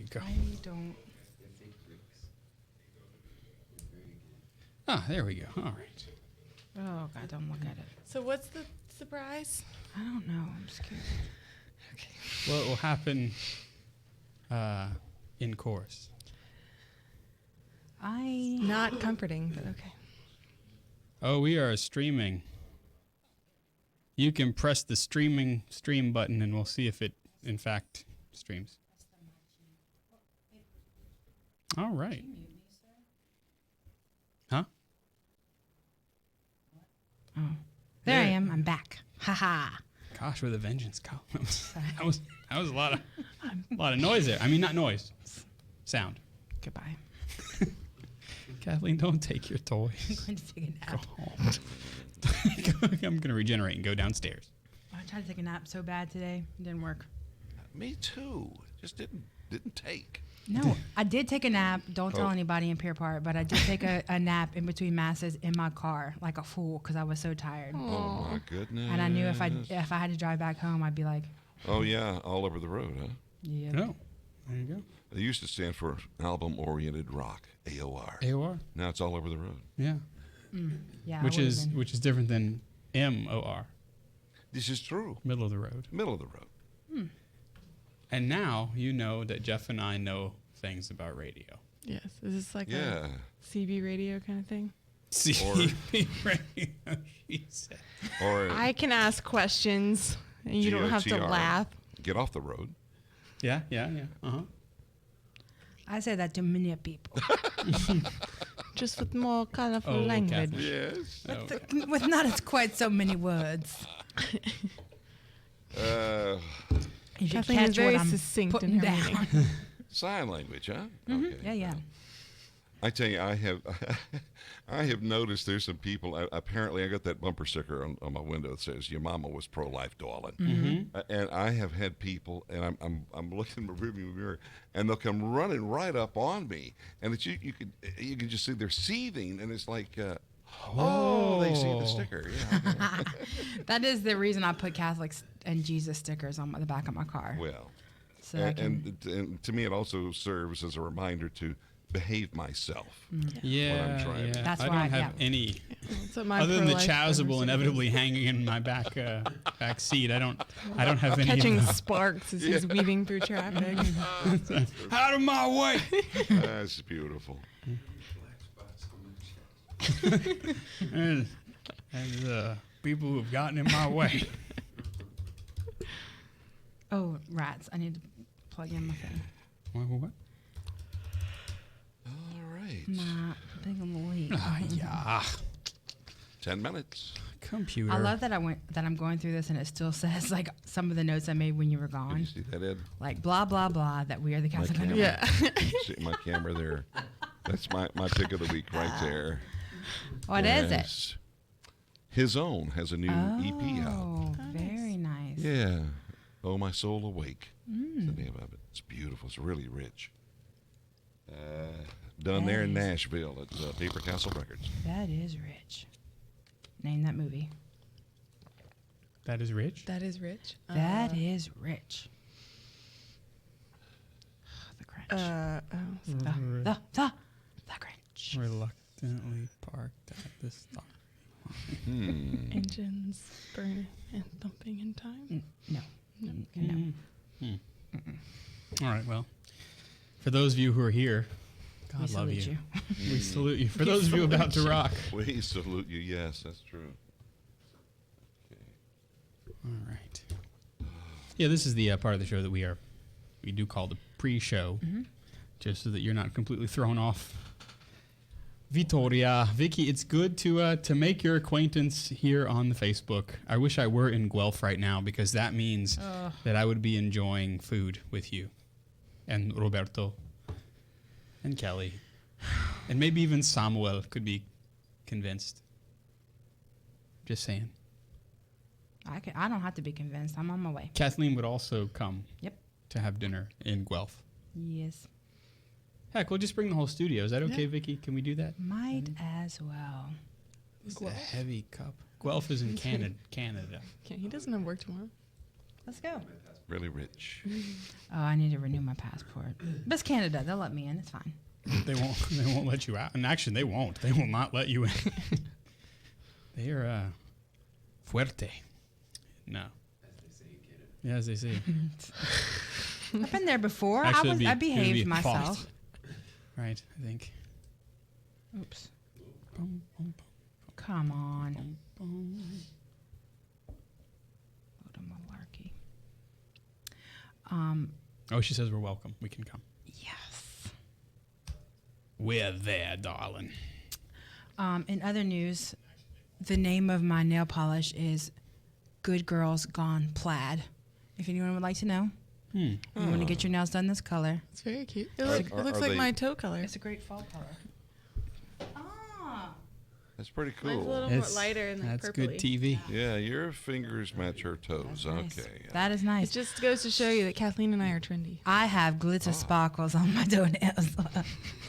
Go. I don't. Ah, there we go. All right. Oh God, don't look at it. So what's the surprise? I don't know. I'm scared. What will happen in chorus? Not comforting, but okay. Oh, we are streaming. You can press the stream button and we'll see if it, in fact, streams. All right. Huh? Oh, there I Yeah. am. I'm back. Haha. Gosh, with a vengeance, Kyle. that was a lot of noise there. I mean, not noise, sound. Goodbye. Kathleen, don't take your toys. I'm going to take a Go nap. home. I'm going to regenerate and go downstairs. I tried to take a nap so bad today. It didn't work. Me too. Just didn't take. No, I did take a nap. Don't tell Oh. anybody in Pier Park, but I did take a nap in between masses in my car like a fool because I was so tired. Oh my goodness. And I knew if I had to drive back home, I'd be like, Oh yeah, all over the road, huh? yeah. No. There you go. It used to stand for Album Oriented Rock, AOR. AOR. Now it's all over the road. Yeah. Yeah. I Which would've is been. which is different than MOR, This is true. middle of the road. Middle of the road. And now you know that Jeff and I know things about radio. Yes. Is this like Yeah. a CB radio kind of thing? CB radio, she said. Or I can ask questions and you don't have to GOTR. laugh. Get off the road. Yeah. Uh-huh. I say that to many people Just with more colorful Oh, language. Catherine. Yes. Okay. with not as quite so many words. You should Kathleen is catch very what I'm succinct in putting her down. meaning. Sign language, huh? Yeah, yeah. I tell you, I have noticed there's some people. Apparently, I got that bumper sticker on my window that says "Your mama was pro-life, darling," and I have had people, and I'm looking in my rearview mirror, and they'll come running right up on me, and it's you can just see they're seething, and it's like, oh, they see the sticker. Yeah. That is the reason I put Catholics and Jesus stickers on the back of my car. Well, So I can, and to me, it also serves as a reminder to behave myself. Yeah. trying. Yeah. That's I why, don't have yeah. any. That's what my Other than the pro-life chasuble members inevitably hanging in my back seat, I don't have any. catching of those. sparks as he's weaving through traffic. Out of my way! That's beautiful. and people who have gotten in my way. oh, rats. I need to plug in my thing. What? All right. My big leak. Ah, yeah. 10 minutes. Computer. I love that I'm going through this and it still says like some of the notes I made when you were Can you gone. see that, Ed? Like blah blah blah that we are the Catholic camera. Underground. Yeah. See my camera there. That's my pick of the week right there. What is it? Yes. His Own has a new EP out. Oh, very nice. Yeah. Oh, My Soul Awake. Is the name of it. It's beautiful. It's really rich. Done there in Nice. Nashville at Paper Castle Records. That is rich. Name that movie. That is rich. That is rich. That is rich. The Grinch. The Grinch. Reluctantly parked at the stop. Engines burning and thumping in time. No. No. All right. Well, for those of you who are here, God We love salute you. you. We salute you. For those of you about to rock. We salute you. Yes, that's true. All right. Yeah, this is the part of the show that we do call the pre-show, just so that you're not completely thrown off. Vitoria, Vicky, it's good to make your acquaintance here on the Facebook. I wish I were in Guelph right now because that means that I would be enjoying food with you, and Roberto, and Kelly, and maybe even Samuel could be convinced. Just saying. I don't have to be convinced. I'm on my way. Kathleen would also come. Yep. To have dinner in Guelph. Yes. Heck, we'll just bring the whole studio. Is that okay, Vicky? Can we do that? Might as well. It's a heavy cup. Guelph is in Canada. Yeah, he doesn't have work tomorrow. Let's go. Really rich. Oh, I need to renew my passport. But it's Canada. They'll let me in. It's fine. They won't let you out. And actually, they won't. They will not let you in. They are fuerte. No. Yeah, as they say. I've been there before. Actually, I it'd be behaved myself. fort. Right, I think. Oops. Come on. What a malarkey. Oh, she says we're welcome. We can come. Yes. We're there, darling. In other news, the name of my nail polish is Good Girls Gone Plaid. If anyone would like to know, you want to get your nails done this color. It's very cute. It, Are- it are looks they- like my toe color. It's a great fall color. Ah. That's pretty Mine's a cool. little more lighter and like That's purpley. good TV. Yeah, your fingers match her toes. Nice. Okay. Yeah. That is It nice. just goes to show you that Kathleen and I are trendy. I have glitter sparkles on my toenails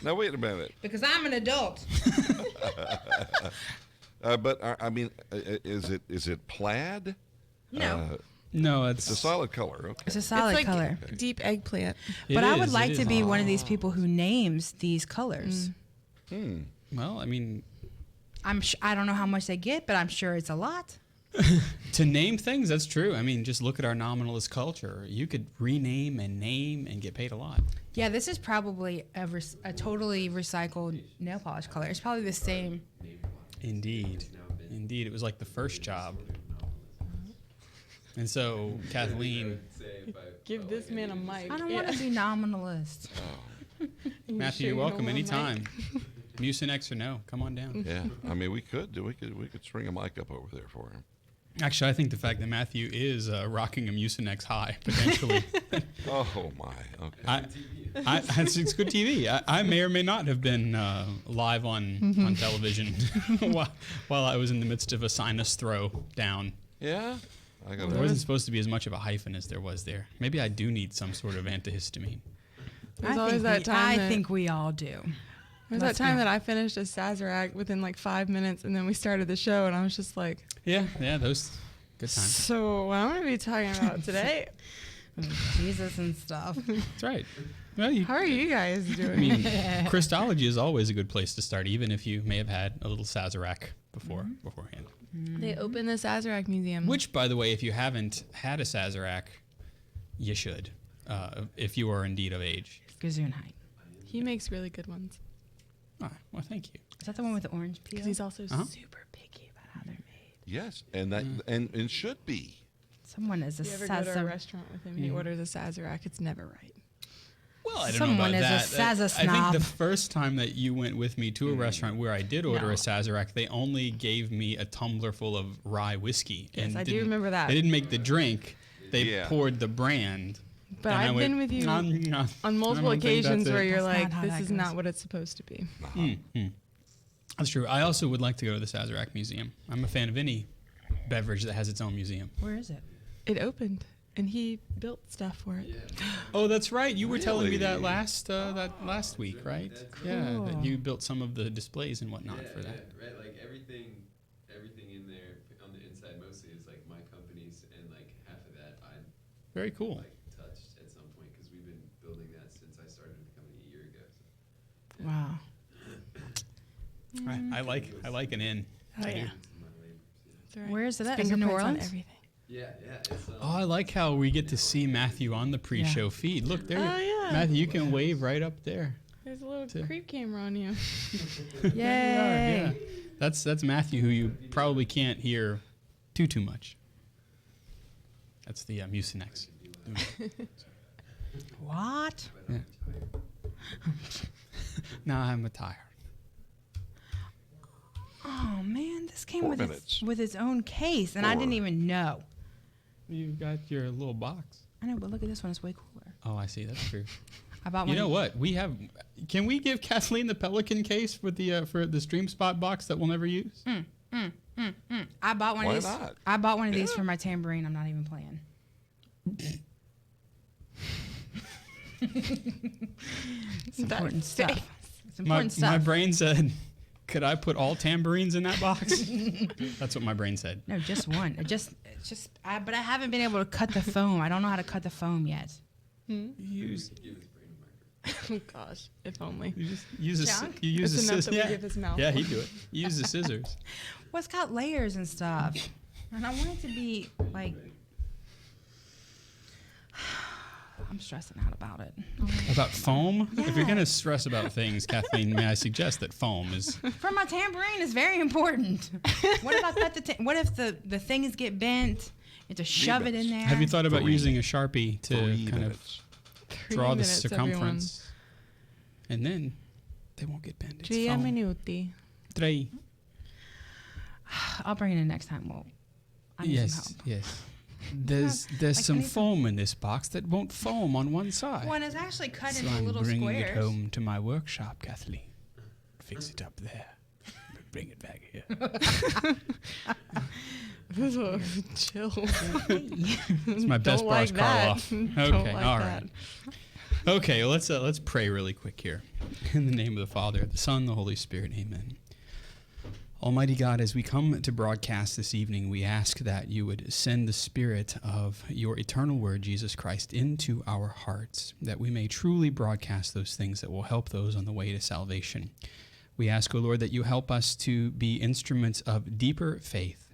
Now wait a minute. because I'm an adult. But I mean, is it plaid? No. No, It's a it's solid color. Okay. It's a solid it's like color. deep eggplant. But I would it like is. to be one of these people who names these colors. Well, I mean, I don't know how much they get, but I'm sure it's a lot. to name things, that's true. I mean, just look at our nominalist culture. You could rename and name and get paid a lot. Yeah, this is probably a totally recycled nail polish color. It's probably the same. Indeed. Indeed. It was like the first job. And so, Kathleen, Give this man a mic. I don't want to be nominalist. Matthew, you're welcome anytime. Mucinex or no, come on down. Yeah. I mean, we could string a mic up over there for him. Actually, I think the fact that Matthew is rocking a Mucinex high, potentially. Oh my. Okay. It's good TV. I may or may not have been live on television while I was in the midst of a sinus throw down. Yeah. I got There wasn't supposed to be as much of a hyphen as there was there. Maybe I do need some sort of antihistamine. There's always that time I that- think we all do. There's Let's that time go. that I finished a Sazerac within like 5 minutes, and then we started the show, and I was just like, Yeah, those good times. so what I'm going to be talking about today? Jesus and stuff. That's right. Well, How are you guys doing? I mean, Christology is always a good place to start, even if you may have had a little Sazerac beforehand. They opened the Sazerac Museum. Which, by the way, if you haven't had a Sazerac, you should, if you are indeed of age. Gesundheit. he makes really good ones. Ah, well, thank you. Is that the one with the orange peel? Because he's also Uh-huh. super picky about how they're made. Yes, and that and should be. Someone is a If you ever go to a Sazerac. restaurant with him and he orders a Sazerac, it's never right. Well, I don't Someone know about is a that. Saza I think snob. the first time that you went with me to a restaurant where I did order No. a Sazerac, they only gave me a tumbler full of rye whiskey. Yes, I do didn't- remember that. They didn't make the drink; they Yeah. poured the brand. But And I I've went, been with you "Nom, nom." on multiple I don't think occasions that's where it. you're That's like, not how this that is goes. not what it's supposed to be. That's true. I also would like to go to the Sazerac Museum. I'm a fan of any beverage that has its own museum. Where is it? It opened, and he built stuff for it. Oh, that's right. You were telling me that Really? last week, right? Yeah, that you built some of the displays and whatnot for that. Right, like everything in there on the inside mostly is like my company's, and like half of that I Very cool. like touched at some point because we've been building that since I started the company a year ago. So, yeah. Wow. I like an inn. Oh, yeah. It's my labor, yeah. That's all right. Where is it at? Is it New Fingerprints on Orleans? everything. Yeah, it's Oh, I like how we get to see Matthew on the pre-show feed. Look there, Oh, yeah. Matthew. You can wave right up there. There's a little To- creep camera on you. There Yay. you are, yeah. That's Matthew, who you probably can't hear too much. That's the Mucinex. What? Now I'm tired. Oh man, this came 4 with minutes. with its own case, and I didn't 4. even know. You got your little box. I know, but look at this one; it's way cooler. Oh, I see. That's true. I bought You one. know what? We have. Can we give Kathleen the Pelican case for the Stream Spot box that we'll never use? I bought one Why of these. not? I bought one of these Yeah. for my tambourine. I'm not even playing. It's important stuff. It's My important stuff. brain said, Could I put all tambourines in that box? That's what my brain said. No, just one. But I haven't been able to cut the foam. I don't know how to cut the foam yet. Use Give his brain a marker. Oh gosh, if only. you just use Chunk? you use It's the enough scissors. that we give his mouth Yeah, one. he'd do it. You use the scissors. Well, it's got layers and stuff. And I want it to be like. I'm stressing out about it. About foam? If you're Yeah. gonna stress about things, Kathleen, may I suggest that foam is For my tambourine is very important. What if I cut what if the things get bent? You have to shove it in there. Have you thought about 3 using a Sharpie to 3 kind minutes. draw the 3 minutes, circumference? And then they won't get bent. It's 3 foam. minuti. 3. I'll bring it in next time. Well, I need some help. Yes. There's I some need some- foam in this box that won't foam on one side. One is actually cut So into I'm little bringing squares. it home to my workshop, Kathleen. Fix it up there. Bring it back here. This is chill. It's my best Don't bars like call that. off. Don't Okay, like all that. right. Okay, let's pray really quick here. In the name of the Father, the Son, the Holy Spirit, amen. Almighty God, as we come to broadcast this evening, we ask that you would send the Spirit of your eternal word, Jesus Christ, into our hearts, that we may truly broadcast those things that will help those on the way to salvation. We ask, O Lord, that you help us to be instruments of deeper faith.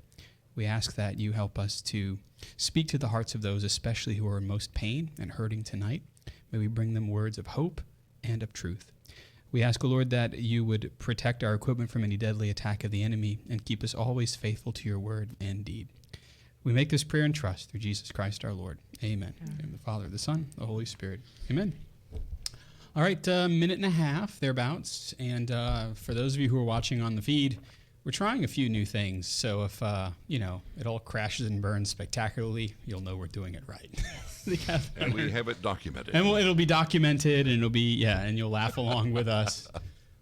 We ask that you help us to speak to the hearts of those, especially who are in most pain and hurting tonight. May we bring them words of hope and of truth. We ask, O Lord, that you would protect our equipment from any deadly attack of the enemy and keep us always faithful to your word and deed. We make this prayer and trust through Jesus Christ our Lord. Amen. In the name of the Father, the Son, the Holy Spirit. Amen. All right, minute and a half, thereabouts. And for those of you who are watching on the feed, we're trying a few new things. So if, it all crashes and burns spectacularly, you'll know we're doing it right. And we have it documented. And it'll be documented, and and you'll laugh along with us.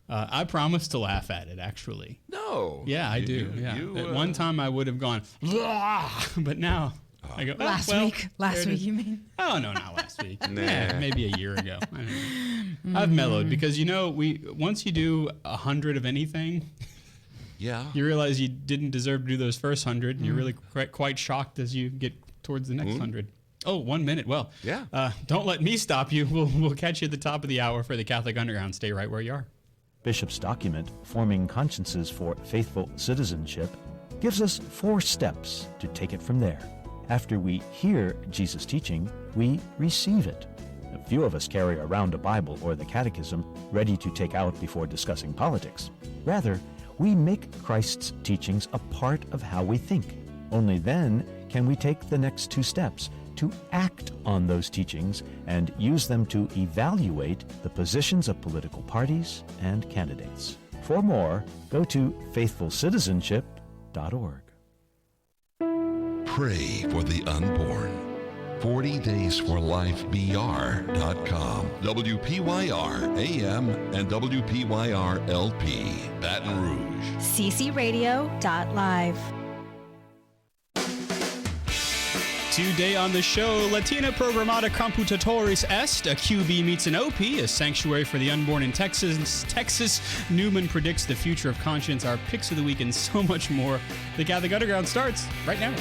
I promise to laugh at it, actually. No. Yeah, I do. At one time, I would have gone, "Blah," but now I go, Last well, week, there it is. you mean? Oh, no, not last week. Nah. Yeah, maybe a year ago. I don't know. I've mellowed because, once you do 100 of anything, Yeah. you realize you didn't deserve to do those first 100, and you're really quite shocked as you get towards the next 100. Oh, 1 minute. Well, Yeah. Don't let me stop you. We'll catch you at the top of the hour for the Catholic Underground. Stay right where you are. Bishop's document, Forming Consciences for Faithful Citizenship, gives us 4 steps to take it from there. After we hear Jesus' teaching, we receive it. A few of us carry around a Bible or the Catechism ready to take out before discussing politics. Rather, we make Christ's teachings a part of how we think. Only then can we take the next 2 steps to act on those teachings and use them to evaluate the positions of political parties and candidates. For more, go to faithfulcitizenship.org. Pray for the unborn. 40 Days for Life BR.com. WPYR AM and WPYR LP, Baton Rouge. ccradio.live. Today on the show, Latina Programmata Computatoris Est, a QB meets an OP, a sanctuary for the unborn in Texas. Newman predicts the future of conscience, our picks of the week, and so much more. The Catholic Underground starts right now.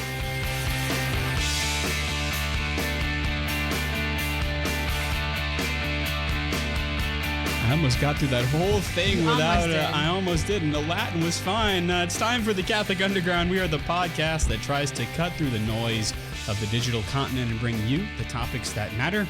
I almost got through that whole thing You without almost did. I almost didn't. The Latin was fine. It's time for the Catholic Underground. We are the podcast that tries to cut through the noise of the digital continent and bring you the topics that matter.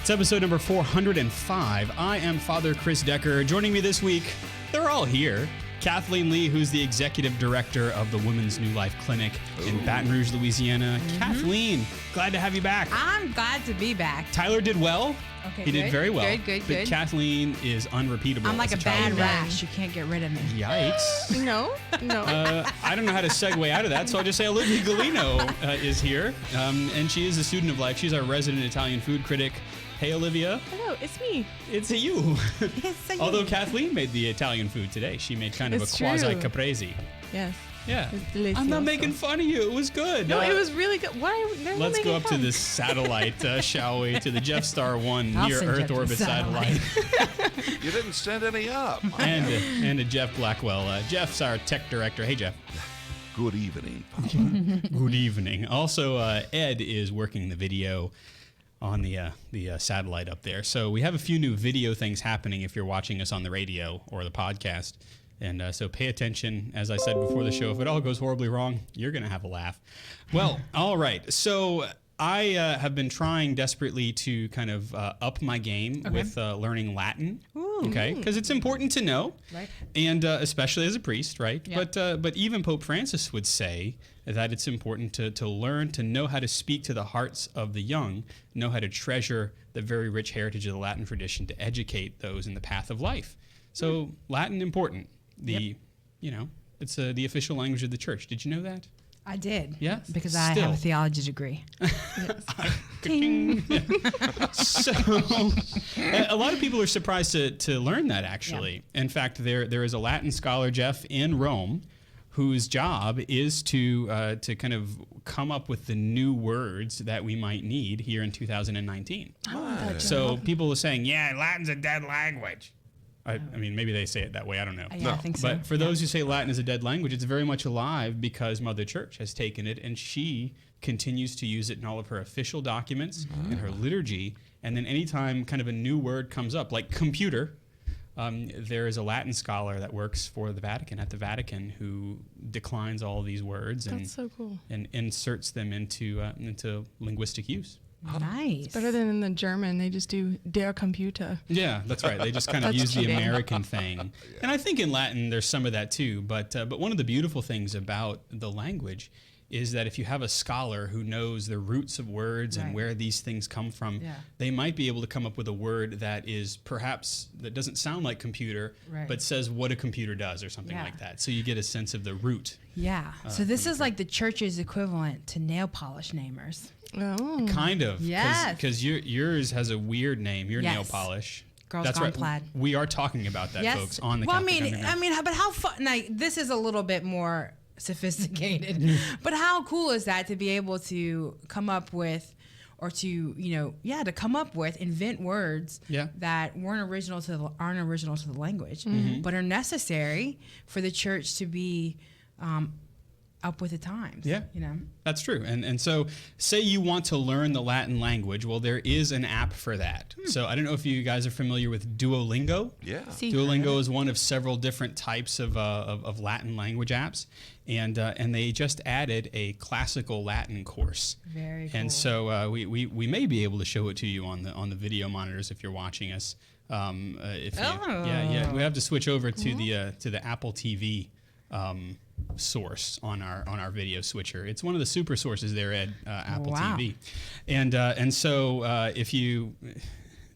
It's episode number 405. I am Father Chris Decker. Joining me this week, they're all here. Kathleen Lee, who's the executive director of the Women's New Life Clinic in Baton Rouge, Louisiana. Kathleen, glad to have you back. I'm glad to be back. Tyler did well. Okay, He did good, very well. good, But good. Kathleen is unrepeatable. I'm like as a child bad leader. rash. You can't get rid of me. Yikes. No. I don't know how to segue out of that, so I'll just say Olivia Galino is here, and she is a student of life. She's our resident Italian food critic. Hey, Olivia. Hello, it's me. It's a you. It's a Although you. Kathleen made the Italian food today. She made kind of It's a quasi true. caprese. Yes. Yeah. It's I'm not delicioso. making fun of you. It was good. No, it was really good. Why? They're Let's go making up to fun. this satellite, shall we? To the Jeff Star 1 I'll near send Earth Jeff to the orbit satellite. You didn't send any up. and to Jeff Blackwell. Jeff's our tech director. Hey, Jeff. Good evening. Good evening. Also, Ed is working the video on the satellite up there. So we have a few new video things happening if you're watching us on the radio or the podcast. And so pay attention. As I said before the show, if it all goes horribly wrong, you're going to have a laugh. Well, all right. So I have been trying desperately to kind of up my game with learning Latin. Okay, because it's important to know, Right. and especially as a priest, right? Yeah. But even Pope Francis would say that it's important to learn to know how to speak to the hearts of the young, know how to treasure the very rich heritage of the Latin tradition, to educate those in the path of life. So Latin important. It's the official language of the church. Did you know that? I did. Yeah? Because I have Still. a theology degree. Ka-ching. So a lot of people are surprised to learn that, actually. In fact, there is a Latin scholar, Jeff, in Rome, whose job is to kind of come up with the new words that we might need here in 2019. So people are saying, yeah, Latin's a dead language. I mean, maybe they say it that way. I don't know. Yeah, I think so. But for those who say Latin is a dead language, it's very much alive because Mother Church has taken it and she continues to use it in all of her official documents and her liturgy. And then anytime kind of a new word comes up, like computer, there is a Latin scholar that works for the Vatican, at the Vatican, who declines all these words That's so cool. and inserts them into linguistic use. Nice. Better than in the German, they just do der Computer. Yeah, that's right. They just kind of That's use the cheating. American thing. And I think in Latin there's some of that too. But one of the beautiful things about the language is that if you have a scholar who knows the roots of words and Right. where these things come from, Yeah. they might be able to come up with a word that is perhaps, that doesn't sound like computer, Right. but says what a computer does or something Yeah. like that. So you get a sense of the root. Yeah. So this is like the church's equivalent to nail polish namers. Oh. Kind of. Yes. Because yours has a weird name, your nail Yes. polish. Girls That's Gone right. Plaid. We are talking about that, folks, on the well, Catholic Underground. but how fun? Like, this is a little bit more sophisticated. But how cool is that to be able to come up with, or to to come up with, invent words Yeah. that aren't original to the language, Mm-hmm. but are necessary for the church to be up with the times. Yeah. That's true. And so say you want to learn the Latin language. Well, there is an app for that. So I don't know if you guys are familiar with Duolingo. Yeah. Duolingo is one of several different types of Latin language apps. And they just added a classical Latin course. Very cool. And so we may be able to show it to you on the video monitors if you're watching us. We have to switch over to the Apple TV source on our video switcher. It's one of the super sources there at Apple Wow. TV, and so if you,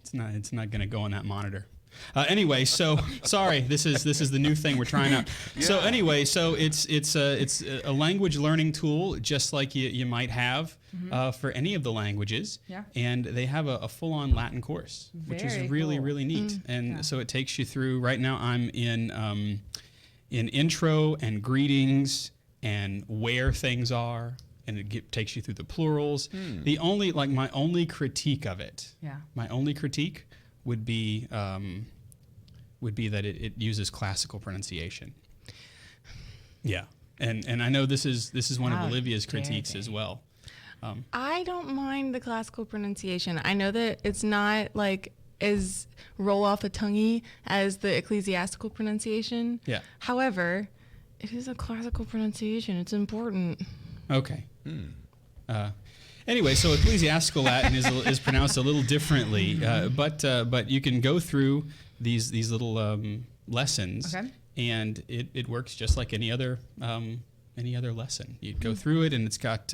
it's not going to go on that monitor. Anyway, so sorry, this is the new thing we're trying out. So anyway, so it's a language learning tool, just like you might have for any of the languages. Yeah. And they have a full-on Latin course, which is Very really cool. really neat. And so it takes you through. Right now, I'm in intro and greetings and where things are, and it takes you through the plurals. My only critique of it. Yeah. My only critique would be that it uses classical pronunciation. Yeah, and I know this is one How of Olivia's dare critiques they. as well. I don't mind the classical pronunciation. I know that it's not like as roll off the tonguey as the ecclesiastical pronunciation. Yeah. However, it is a classical pronunciation. It's important. Okay. Anyway, so ecclesiastical Latin is pronounced a little differently, but you can go through these little lessons, Okay. and it works just like any other lesson. You go through it, and it's got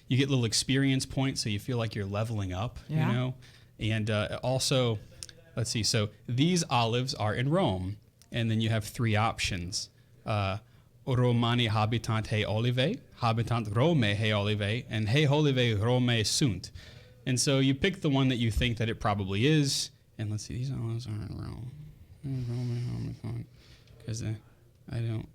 you get little experience points, so you feel like you're leveling up. Yeah. And also, let's see. So these olives are in Rome, and then you have three options. Romani habitant he olive, habitant Rome he olive, and he olive Rome sunt. And so you pick the one that you think that it probably is. And let's see, these olives are in Rome. Rome habitant. Because I don't.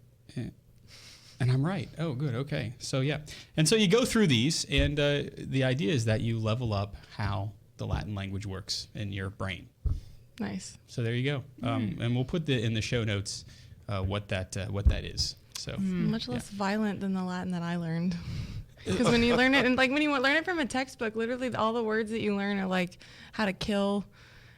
And I'm right. Oh, good. Okay. So, yeah. And so you go through these, and the idea is that you level up how the Latin language works in your brain. Nice. So there you go. And we'll put in the show notes what that is. So Much less violent than the Latin that I learned. Because when you learn it, and like when you learn it from a textbook, literally all the words that you learn are like how to kill,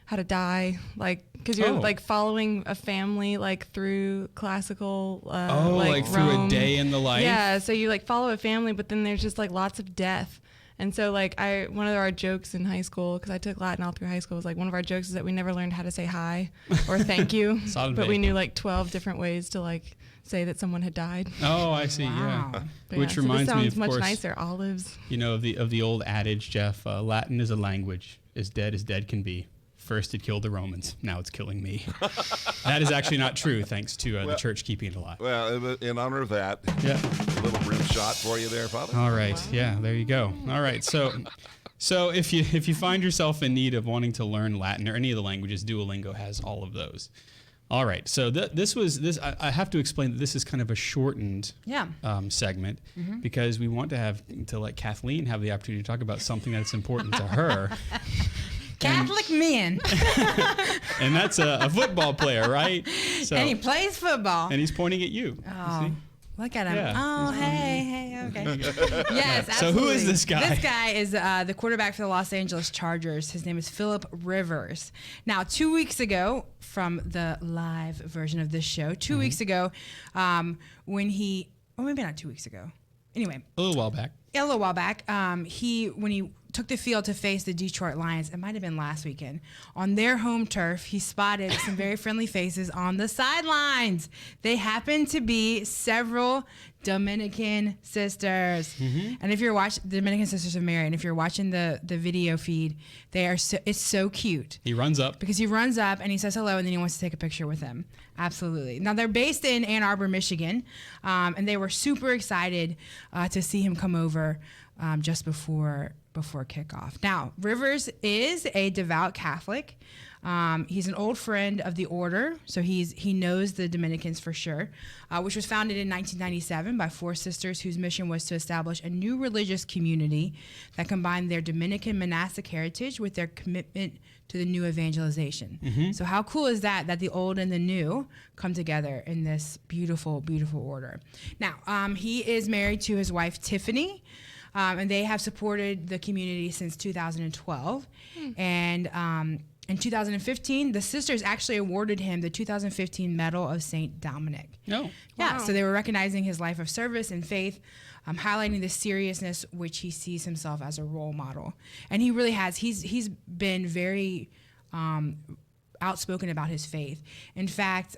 how to die, like because you're like following a family like through classical like through Rome. a day in the life. Yeah, so you like follow a family, but then there's just like lots of death. And so like one of our jokes in high school, because I took Latin all through high school, was like one of our jokes is that we never learned how to say hi or thank you, but we knew like 12 different ways to like say that someone had died. Oh, I see. Wow. Yeah. But Which so reminds this me, sounds of much course, nicer. Olives. you know, of the old adage, Jeff. Latin is a language as dead can be. First it killed the Romans. Now it's killing me. That is actually not true, thanks to the church keeping it alive. Well, in honor of that, Yeah. a little rim shot for you there, Father. All right. Yeah, there you go. All right. So if you find yourself in need of wanting to learn Latin or any of the languages, Duolingo has all of those. All right. So I have to explain that this is kind of a shortened segment because we want to let Kathleen have the opportunity to talk about something that's important to her. Catholic men. And that's a football player, right? So, And he plays football. and he's pointing at you. Oh, See? look at him. Yeah. Oh, hey, okay. Yes, absolutely. So who is this guy? This guy is the quarterback for the Los Angeles Chargers. His name is Philip Rivers. Now, 2 weeks ago, from the live version of this show, 2 weeks ago, when maybe not 2 weeks ago. Anyway. A little while back. A little while back, when he took the field to face the Detroit Lions, it might have been last weekend, on their home turf, he spotted some very friendly faces on the sidelines. They happened to be several Dominican sisters. And if you're watching the Dominican Sisters of Mary, and if you're watching the video feed, it's so cute. He runs up. Because he runs up and he says hello, and then he wants to take a picture with them. Absolutely. Now, they're based in Ann Arbor, Michigan, and they were super excited to see him come over just before kickoff. Now, Rivers is a devout Catholic. He's an old friend of the order, so he knows the Dominicans for sure, which was founded in 1997 by four sisters whose mission was to establish a new religious community that combined their Dominican monastic heritage with their commitment to the new evangelization. So how cool is that the old and the new come together in this beautiful, beautiful order. Now, he is married to his wife, Tiffany, and they have supported the community since 2012. And in 2015, the sisters actually awarded him the 2015 Medal of St. Dominic. No. Yeah, Wow. so they were recognizing his life of service and faith, highlighting the seriousness which he sees himself as a role model. And he really has. He's been very outspoken about his faith. In fact,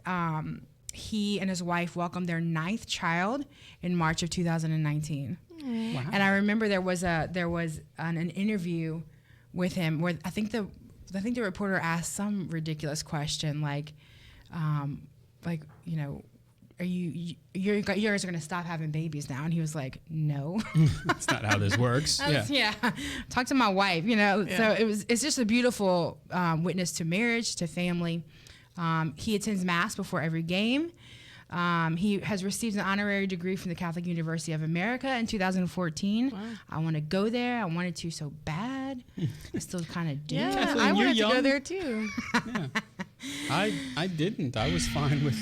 he and his wife welcomed their 9th child in March of 2019. Wow. And I remember there was an interview with him where I think the reporter asked some ridiculous question like you know, are you guys are gonna stop having babies now? And he was like, no. That's not how this works. Yeah. Talk to my wife, you know. Yeah. So it's just a beautiful witness to marriage, to family. He attends Mass before every game. He has received an honorary degree from the Catholic University of America in 2014. Wow. I want to go there. I wanted to so bad. I still kind of do. Yeah, Kathleen, I you're wanted to go young. there too. Yeah. I didn't. I was fine with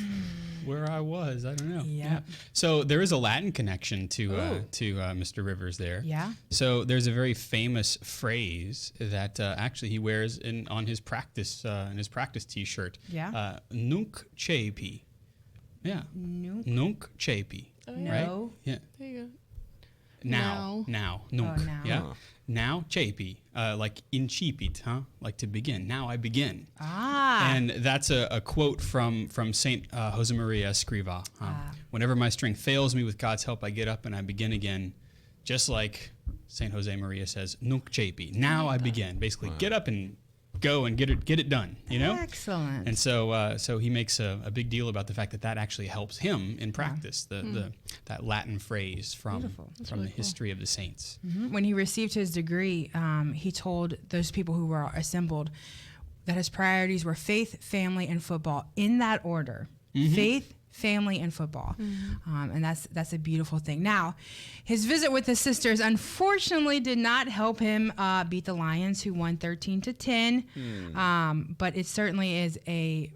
where I was. I don't know. Yeah. So there is a Latin connection to Mr. Rivers there. Yeah. So there's a very famous phrase that actually he wears on his practice T-shirt. Yeah. Nunc cepi. Yeah. Nunc cepi. No. Right? Yeah. There you go. Now. Nunc. Oh, now. Yeah. Now cepi. Like incipit, huh? Like to begin. Now I begin. Ah. And that's a quote from Saint Josemaria Escrivá. Whenever my strength fails me, with God's help, I get up and I begin again. Just like Saint Jose Maria says, Nunc cepi. Now I begin. Basically, get up and go and get it done. You know. Excellent. And so he makes a big deal about the fact that actually helps him in practice. That Latin phrase from the history of the saints. When he received his degree, he told those people who were assembled that his priorities were faith, family, and football in that order. Faith, family, and football. And that's a beautiful thing. Now, his visit with his sisters unfortunately did not help him beat the Lions, who won 13-10. But it certainly is a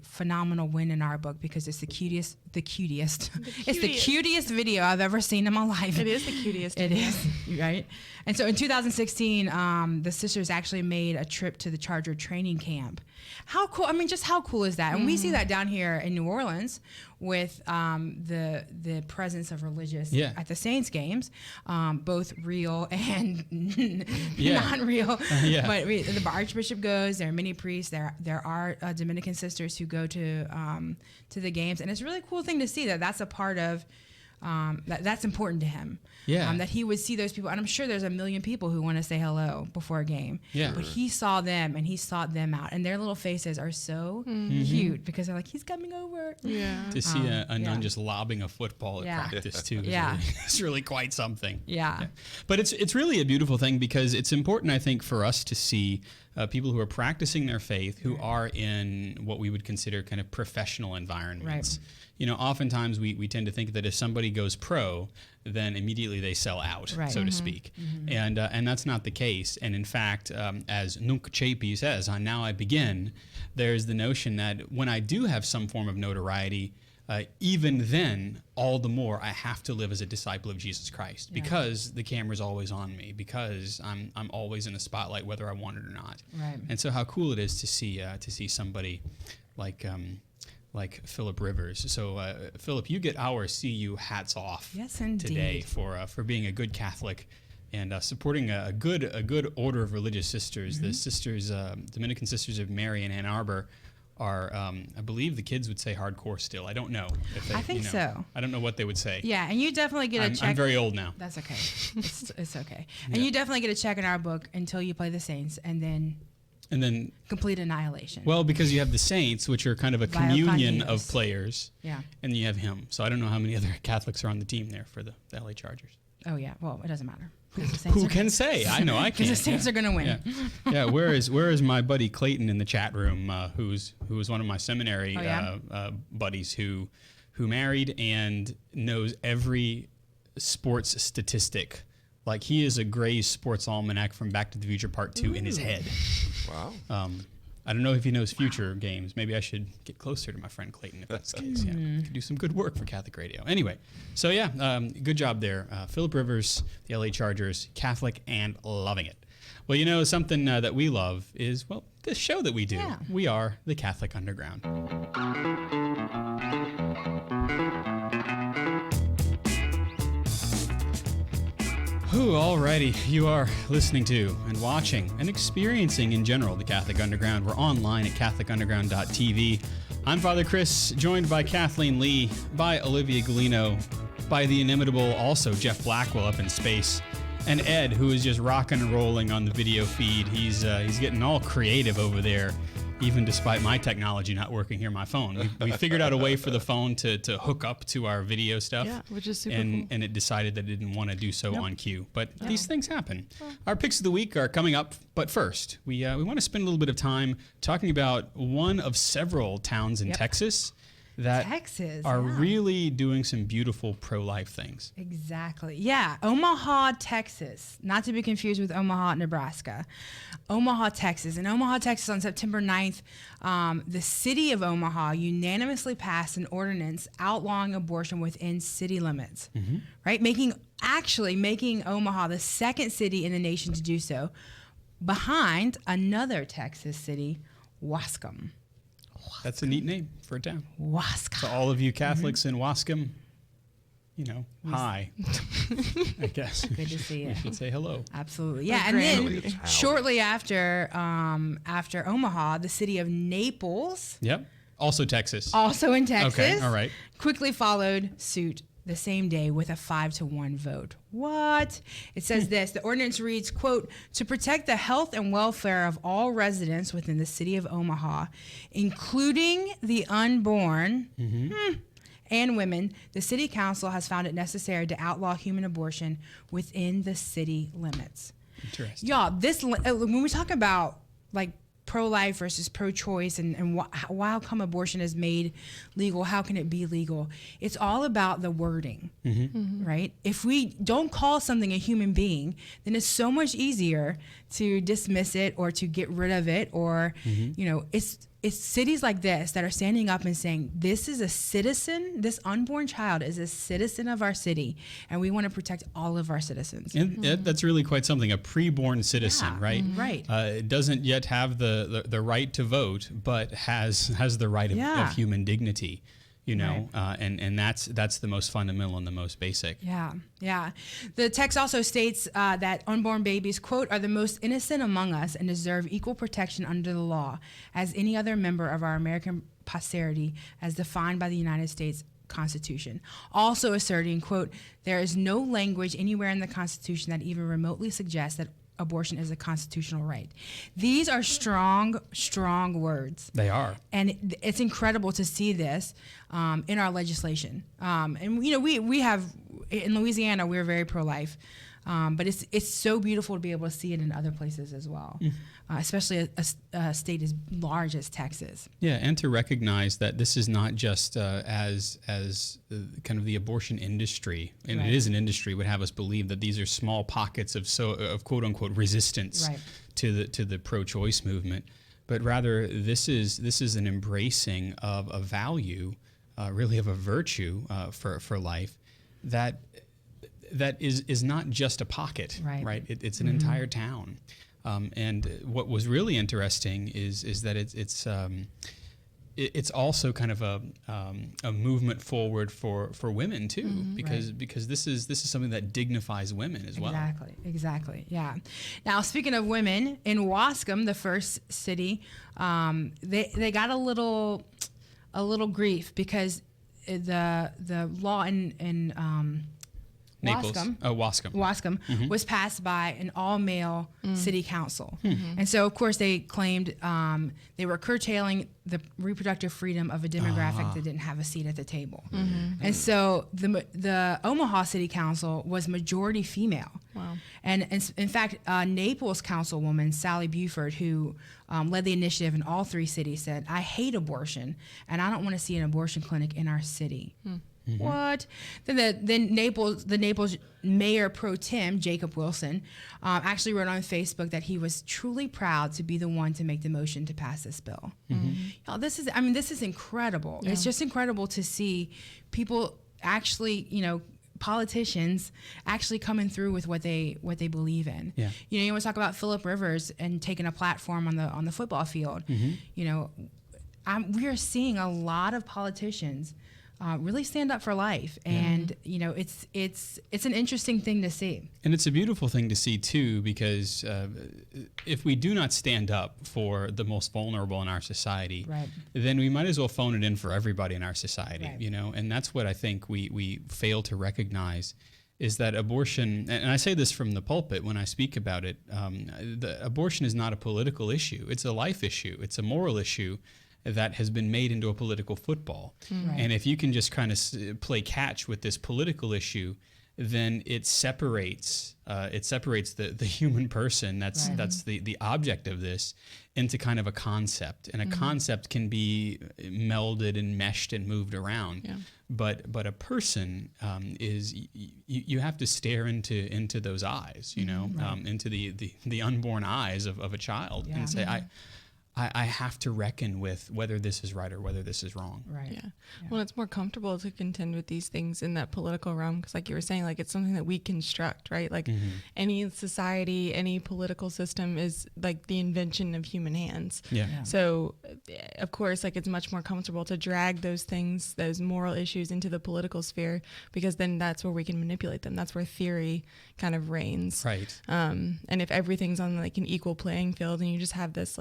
phenomenal win in our book because it's the cutest. It's the cutest video I've ever seen in my life. It is the cutest. It is, right? And so in 2016, the sisters actually made a trip to the Charger training camp. How cool! I mean, just how cool is that? And we see that down here in New Orleans with the presence of religious at the Saints games, both real and not real. But the Archbishop goes. There are many priests. There are Dominican sisters who go to the games, and it's a really cool thing to see that's a part of. That's important to him. That he would see those people, and I'm sure there's a million people who want to say hello before a game. But he saw them and he sought them out, and their little faces are so cute because they're like, he's coming over. To see a nun just lobbing a football at practice too. It's really quite something. But it's really a beautiful thing because it's important, I think, for us to see people who are practicing their faith who are in what we would consider kind of professional environments. You know, oftentimes we tend to think that if somebody goes pro, then immediately they sell out, so to speak. And that's not the case. And in fact, as Nunc Chapi says on Now I Begin, there's the notion that when I do have some form of notoriety, even then, all the more I have to live as a disciple of Jesus Christ because the camera's always on me, because I'm always in the spotlight whether I want it or not. And so how cool it is to see somebody like Philip Rivers. So Philip, you get our CU hats off today for being a good Catholic and supporting a good order of religious sisters. The sisters, Dominican Sisters of Mary in Ann Arbor, are I believe the kids would say hardcore still. I don't know. If they, I think so. I don't know what they would say. Yeah, and you definitely get a check. I'm very old now. That's okay. It's okay. And you definitely get a check in our book until you play the Saints, and then complete annihilation. Well, because you have the Saints, which are kind of a communion of players. And you have him. So I don't know how many other Catholics are on the team there for the LA Chargers. Oh yeah. Well, it doesn't matter. Who can say? I know I can't. Because the Saints are going to win. Where is my buddy Clayton in the chat room? Who was one of my seminary buddies who married and knows every sports statistic. Like he is a Gray's Sports Almanac from Back to the Future Part 2 in his head. Wow. I don't know if he knows future games. Maybe I should get closer to my friend Clayton if that's the case. We could do some good work for Catholic Radio. Anyway, so good job there. Philip Rivers, the LA Chargers, Catholic and loving it. Well, you know, something that we love is, well, this show that we do. We are the Catholic Underground. Alrighty, you are listening to and watching and experiencing in general the Catholic Underground. We're online at catholicunderground.tv. I'm Father Chris, joined by Kathleen Lee, by Olivia Galino, by the inimitable also Jeff Blackwell up in space, and Ed, who is just rocking and rolling on the video feed. He's getting all creative over there, even despite my technology not working here on my phone. We figured out a way for the phone to hook up to our video stuff. Yeah, which is super and, cool. And it decided that it didn't want to do so on cue. But these things happen. Our picks of the week are coming up. But first, we want to spend a little bit of time talking about one of several towns in Texas that are really doing some beautiful pro-life things. Exactly. Yeah. Omaha, Texas. Not to be confused with Omaha, Nebraska. Omaha, Texas. In Omaha, Texas on September 9th, the city of Omaha unanimously passed an ordinance outlawing abortion within city limits, right? Making Omaha the second city in the nation to do so, behind another Texas city, Waskom. That's a neat name for a town. Waskom. So all of you Catholics in Waskom, you know, hi, I guess. Good to see you. We should say hello. Absolutely. Yeah, and then shortly after Omaha, the city of Naples. Yep. Also Texas. Also in Texas. Okay, all right. Quickly followed suit the same day with a 5-1 vote. What? It says this. The ordinance reads, quote, to protect the health and welfare of all residents within the city of Omaha, including the unborn and women, the city council has found it necessary to outlaw human abortion within the city limits. Interesting. Y'all, when we talk about like pro-life versus pro-choice and how come abortion is made legal, how can it be legal, it's all about the wording, right? If we don't call something a human being, then it's so much easier to dismiss it or to get rid of it, or it's cities like this that are standing up and saying, this is a citizen, this unborn child is a citizen of our city, and we want to protect all of our citizens. And that's really quite something, a preborn citizen, right? Right. It doesn't yet have the right to vote, but has the right of human dignity, and that's the most fundamental and the most basic. Yeah. The text also states that unborn babies, quote, are the most innocent among us and deserve equal protection under the law as any other member of our American posterity as defined by the United States Constitution. Also asserting, quote, there is no language anywhere in the Constitution that even remotely suggests that abortion is a constitutional right. These are strong words. They are. And it's incredible to see this in our legislation. And we have, in Louisiana, we're very pro-life. But it's so beautiful to be able to see it in other places as well, especially a state as large as Texas. Yeah, and to recognize that this is not just as kind of the abortion industry, and it is an industry, would have us believe that these are small pockets of quote unquote resistance to the pro-choice movement, but rather this is an embracing of a value, really of a virtue for life that is not just a pocket, right? It's an entire town. And what was really interesting is that it's also kind of a movement forward for women too, because this is something that dignifies women as well. Exactly. Yeah. Now, speaking of women, in Wascom, the first city, they got a little grief because the law in Naples. Wascom was passed by an all-male city council. And so, of course, they claimed they were curtailing the reproductive freedom of a demographic that didn't have a seat at the table. And so the Omaha City Council was majority female. Wow. And in fact, Naples councilwoman Sally Buford, who led the initiative in all three cities, said, I hate abortion, and I don't want to see an abortion clinic in our city. What? Then the Naples mayor pro tem, Jacob Wilson, actually wrote on Facebook that he was truly proud to be the one to make the motion to pass this bill. Y'all, this is incredible. Yeah. It's just incredible to see people actually, politicians actually coming through with what they believe in. Yeah. You want to talk about Phillip Rivers and taking a platform on the football field. We are seeing a lot of politicians really stand up for life, and it's an interesting thing to see. And it's a beautiful thing to see too, because if we do not stand up for the most vulnerable in our society, then we might as well phone it in for everybody in our society. And that's what I think we fail to recognize, is that abortion, and I say this from the pulpit when I speak about it, the abortion is not a political issue. It's a life issue. It's a moral issue that has been made into a political football. And if you can just kind of play catch with this political issue, then it separates the human person that's the object of this into kind of a concept. And a concept can be melded and meshed and moved around. But a person is you have to stare into those eyes, into the unborn eyes of a child, and say, I have to reckon with whether this is right or whether this is wrong. Yeah. Well, it's more comfortable to contend with these things in that political realm, because like you were saying, like it's something that we construct, right? Like any society, any political system is like the invention of human hands. So of course, like it's much more comfortable to drag those things, those moral issues into the political sphere, because then that's where we can manipulate them. That's where theory kind of reigns. Right. And if everything's on like an equal playing field, and you just have this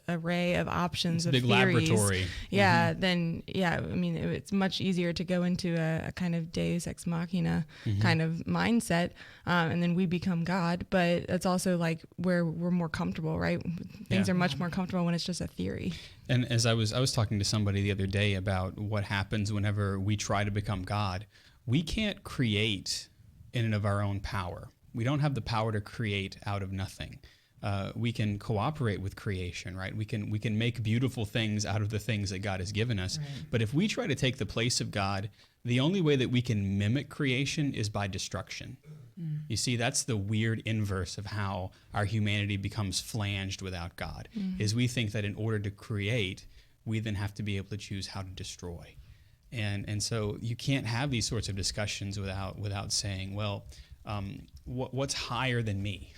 array of options of big theories, laboratory. Then it's much easier to go into a kind of deus ex machina kind of mindset, and then we become God. But it's also like where we're more comfortable, right? Things are much more comfortable when it's just a theory. And as I was talking to somebody the other day about what happens whenever we try to become God, we can't create in and of our own power. We don't have the power to create out of nothing. we can cooperate with creation, right? We can make beautiful things out of the things that God has given us. Right. But if we try to take the place of God, the only way that we can mimic creation is by destruction. You see, that's the weird inverse of how our humanity becomes flanged without God, is we think that in order to create, we then have to be able to choose how to destroy. And so you can't have these sorts of discussions without saying, well, what's higher than me?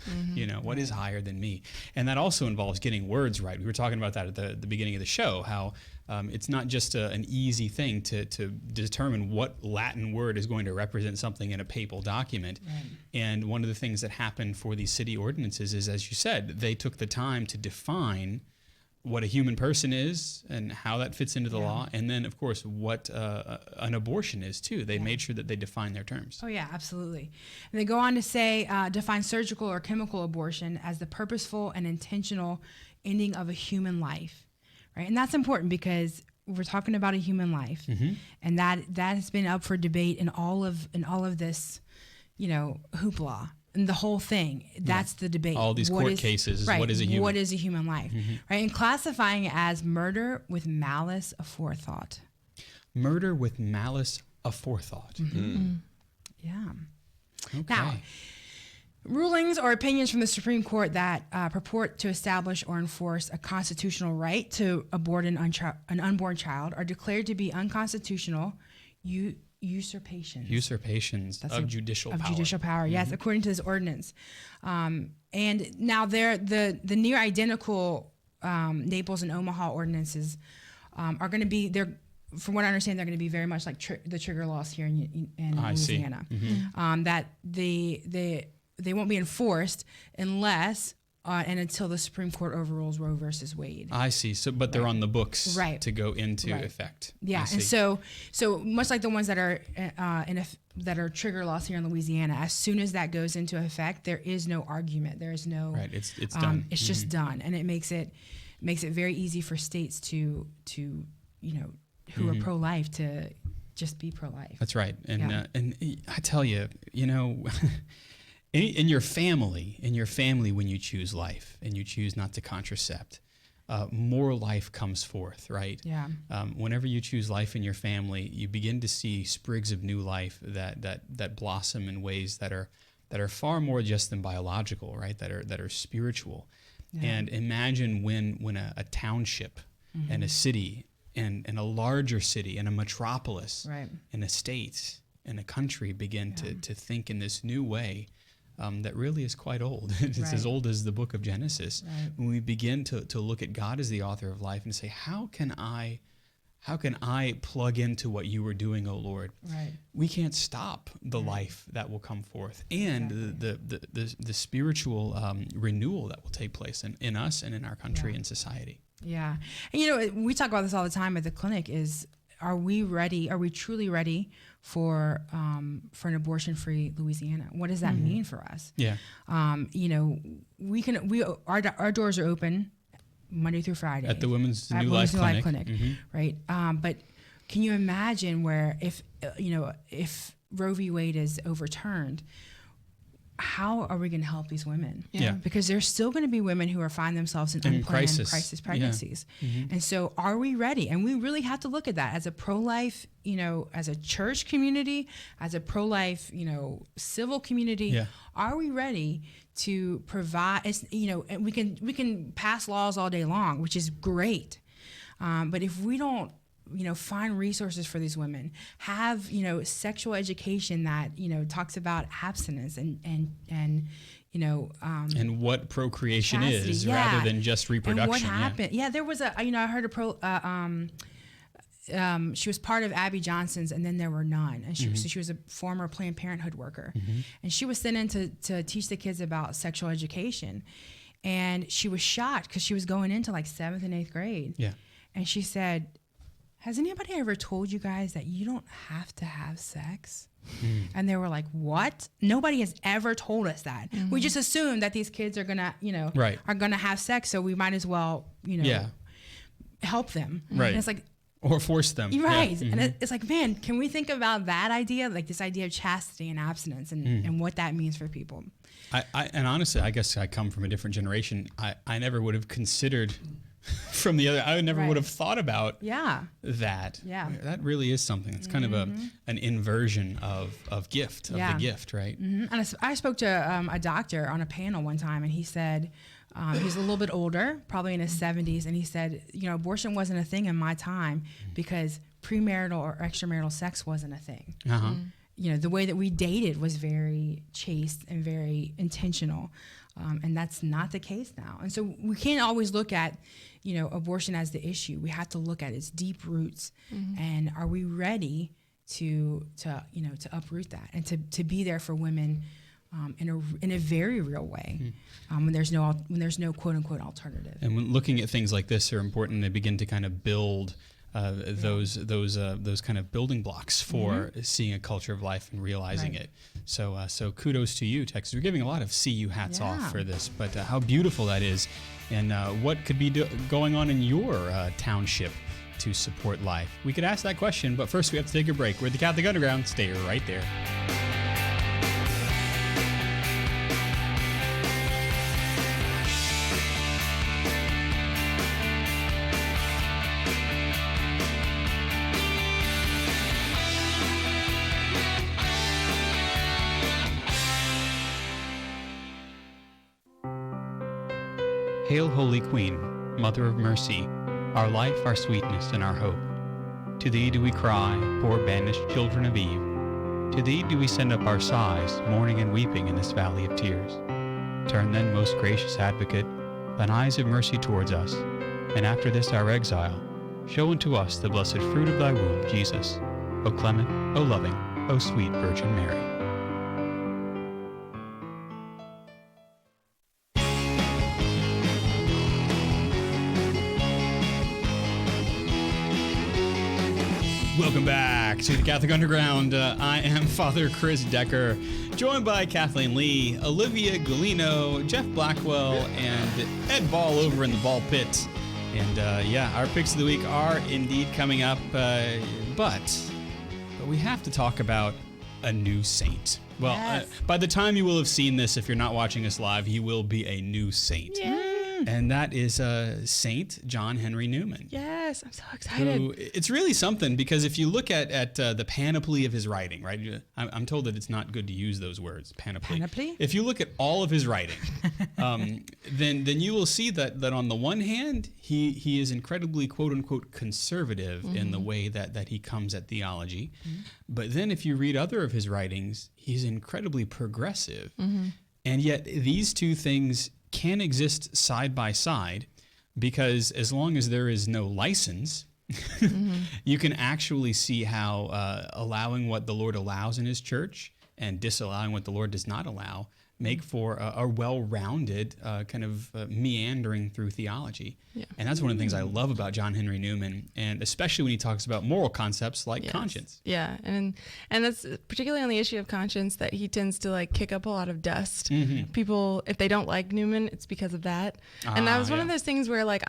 What is higher than me? And that also involves getting words right. We were talking about that at the beginning of the show, how it's not just an easy thing to determine what Latin word is going to represent something in a papal document. Right. And one of the things that happened for these city ordinances is, as you said, they took the time to define what a human person is and how that fits into the law, and then, of course, what an abortion is, too. They made sure that they define their terms. Oh, yeah, absolutely. And they go on to say, define surgical or chemical abortion as the purposeful and intentional ending of a human life, right? And that's important because we're talking about a human life, and that has been up for debate in all of this, hoopla. And the whole thing, that's the debate. All these court cases, right, what is a human? What is a human life? Right? And classifying it as murder with malice aforethought. Murder with malice aforethought. Yeah. Okay. Now, rulings or opinions from the Supreme Court that purport to establish or enforce a constitutional right to abort an unborn child are declared to be unconstitutional. Usurpations of judicial power. Yes, according to this ordinance. And now the near identical Naples and Omaha ordinances are going to be, from what I understand, they're going to be very much like the trigger laws here in Louisiana. That they won't be enforced unless and until the Supreme Court overrules Roe versus Wade. I see. So, but they're on the books to go into effect. Yeah, and so much like the ones that are that are trigger laws here in Louisiana, as soon as that goes into effect, there is no argument. There is no It's done. It's just done, and it makes it very easy for states to who are pro-life to just be pro-life. That's right, and I tell you, In your family, when you choose life and you choose not to contracept, more life comes forth, right? Yeah. Whenever you choose life in your family, you begin to see sprigs of new life that blossom in ways that are far more just than biological, right? That are spiritual. Yeah. And imagine when a township and a city and a larger city and a metropolis and a state and a country begin to think in this new way. That really is quite old. It's as old as the book of Genesis. Right. When we begin to look at God as the author of life and say, how can I plug into what you were doing, O Lord? Right. We can't stop the life that will come forth and the spiritual renewal that will take place in us and in our country and society. Yeah. And we talk about this all the time at the clinic is, are we ready? Are we truly ready for an abortion-free Louisiana? What does that mean for us? Yeah. Our doors are open Monday through Friday at the Women's New Life Clinic. Right? But can you imagine where if Roe v. Wade is overturned, how are we going to help these women? Yeah. Because there's still going to be women who find themselves in unplanned crisis pregnancies. Yeah. And so are we ready? And we really have to look at that as a pro-life, as a church community, as a pro-life, civil community. Yeah. Are we ready to provide, and we can pass laws all day long, which is great. But if we don't, find resources for these women, have, sexual education that, talks about abstinence and what procreation chastity, is rather than just reproduction. And what happened? Yeah, there was I heard she was part of Abby Johnson's, and then there were none. And so she was a former Planned Parenthood worker, and she was sent in to teach the kids about sexual education, and she was shocked because she was going into like 7th and 8th grade. Yeah, and she said, has anybody ever told you guys that you don't have to have sex? And they were like, what? Nobody has ever told us that. We just assume that these kids are gonna, are gonna have sex, so we might as well, help them. Right. And it's like, Or force them. Right. Yeah. And it's like, man, can we think about that idea? Like this idea of chastity and abstinence and what that means for people. And honestly, I guess I come from a different generation. I never would have considered from the other, I never would have thought about that. Yeah. That really is something. It's kind of an inversion of the gift, right? Mm-hmm. And I spoke to a doctor on a panel one time, and he said, he's a little bit older, probably in his 70s, and he said, abortion wasn't a thing in my time because premarital or extramarital sex wasn't a thing. Uh-huh. The way that we dated was very chaste and very intentional, and that's not the case now. And so we can't always look at, abortion as the issue. We have to look at its deep roots, and are we ready to uproot that and to be there for women in a very real way, when there's no quote unquote alternative. And when looking at things like this are important, they begin to kind of build those kind of building blocks for seeing a culture of life and realizing it. So kudos to you, Texas. We're giving a lot of CU hats off for this, but how beautiful that is, and what could be going on in your township to support life. We could ask that question, but first we have to take a break. We're at the Catholic Underground. Stay right there. Hail, Holy Queen, Mother of Mercy, our life, our sweetness, and our hope. To thee do we cry, poor banished children of Eve. To thee do we send up our sighs, mourning and weeping in this valley of tears. Turn then, most gracious Advocate, thine eyes of mercy towards us, and after this our exile, show unto us the blessed fruit of thy womb, Jesus. O clement, O loving, O sweet Virgin Mary. Welcome back to the Catholic Underground. I am Father Chris Decker, joined by Kathleen Lee, Olivia Galino, Jeff Blackwell, and Ed Ball over in the ball pit. And our picks of the week are indeed coming up, but we have to talk about a new saint. Well, by the time you will have seen this, if you're not watching us live, he will be a new saint. Yay. And that is Saint John Henry Newman. Yes, I'm so excited. So it's really something, because if you look at the panoply of his writing, right? I'm told that it's not good to use those words, panoply. Panoply? If you look at all of his writing, then you will see that on the one hand, he is incredibly quote unquote conservative in the way that he comes at theology. But then if you read other of his writings, he's incredibly progressive. And yet these two things can exist side by side, because as long as there is no license, you can actually see how allowing what the Lord allows in his church and disallowing what the Lord does not allow make for a well-rounded kind of meandering through theology. Yeah. And that's one of the things I love about John Henry Newman, and especially when he talks about moral concepts like conscience. Yeah, and that's particularly on the issue of conscience that he tends to like kick up a lot of dust. People, if they don't like Newman, it's because of that. And that was one of those things where like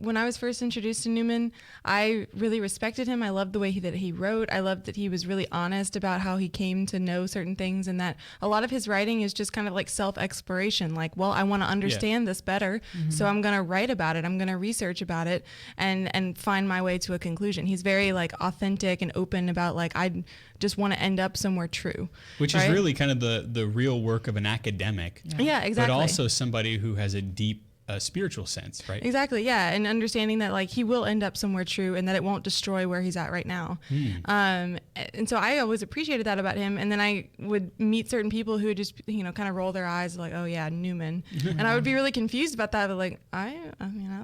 when I was first introduced to Newman, I really respected him. I loved the way that he wrote. I loved that he was really honest about how he came to know certain things, and that a lot of his writing is just kind of like self-exploration. Like, well, I want to understand this better, so I'm going to write about it. I'm going to research about it and find my way to a conclusion. He's very like authentic and open about like, I just want to end up somewhere true. Which is really kind of the real work of an academic. Yeah, exactly. But also somebody who has a deep spiritual sense, right? Exactly, yeah. And understanding that like he will end up somewhere true and that it won't destroy where he's at right now. And so I always appreciated that about him. And then I would meet certain people who would just, kind of roll their eyes like, oh yeah, Newman. And I would be really confused about that. But like, I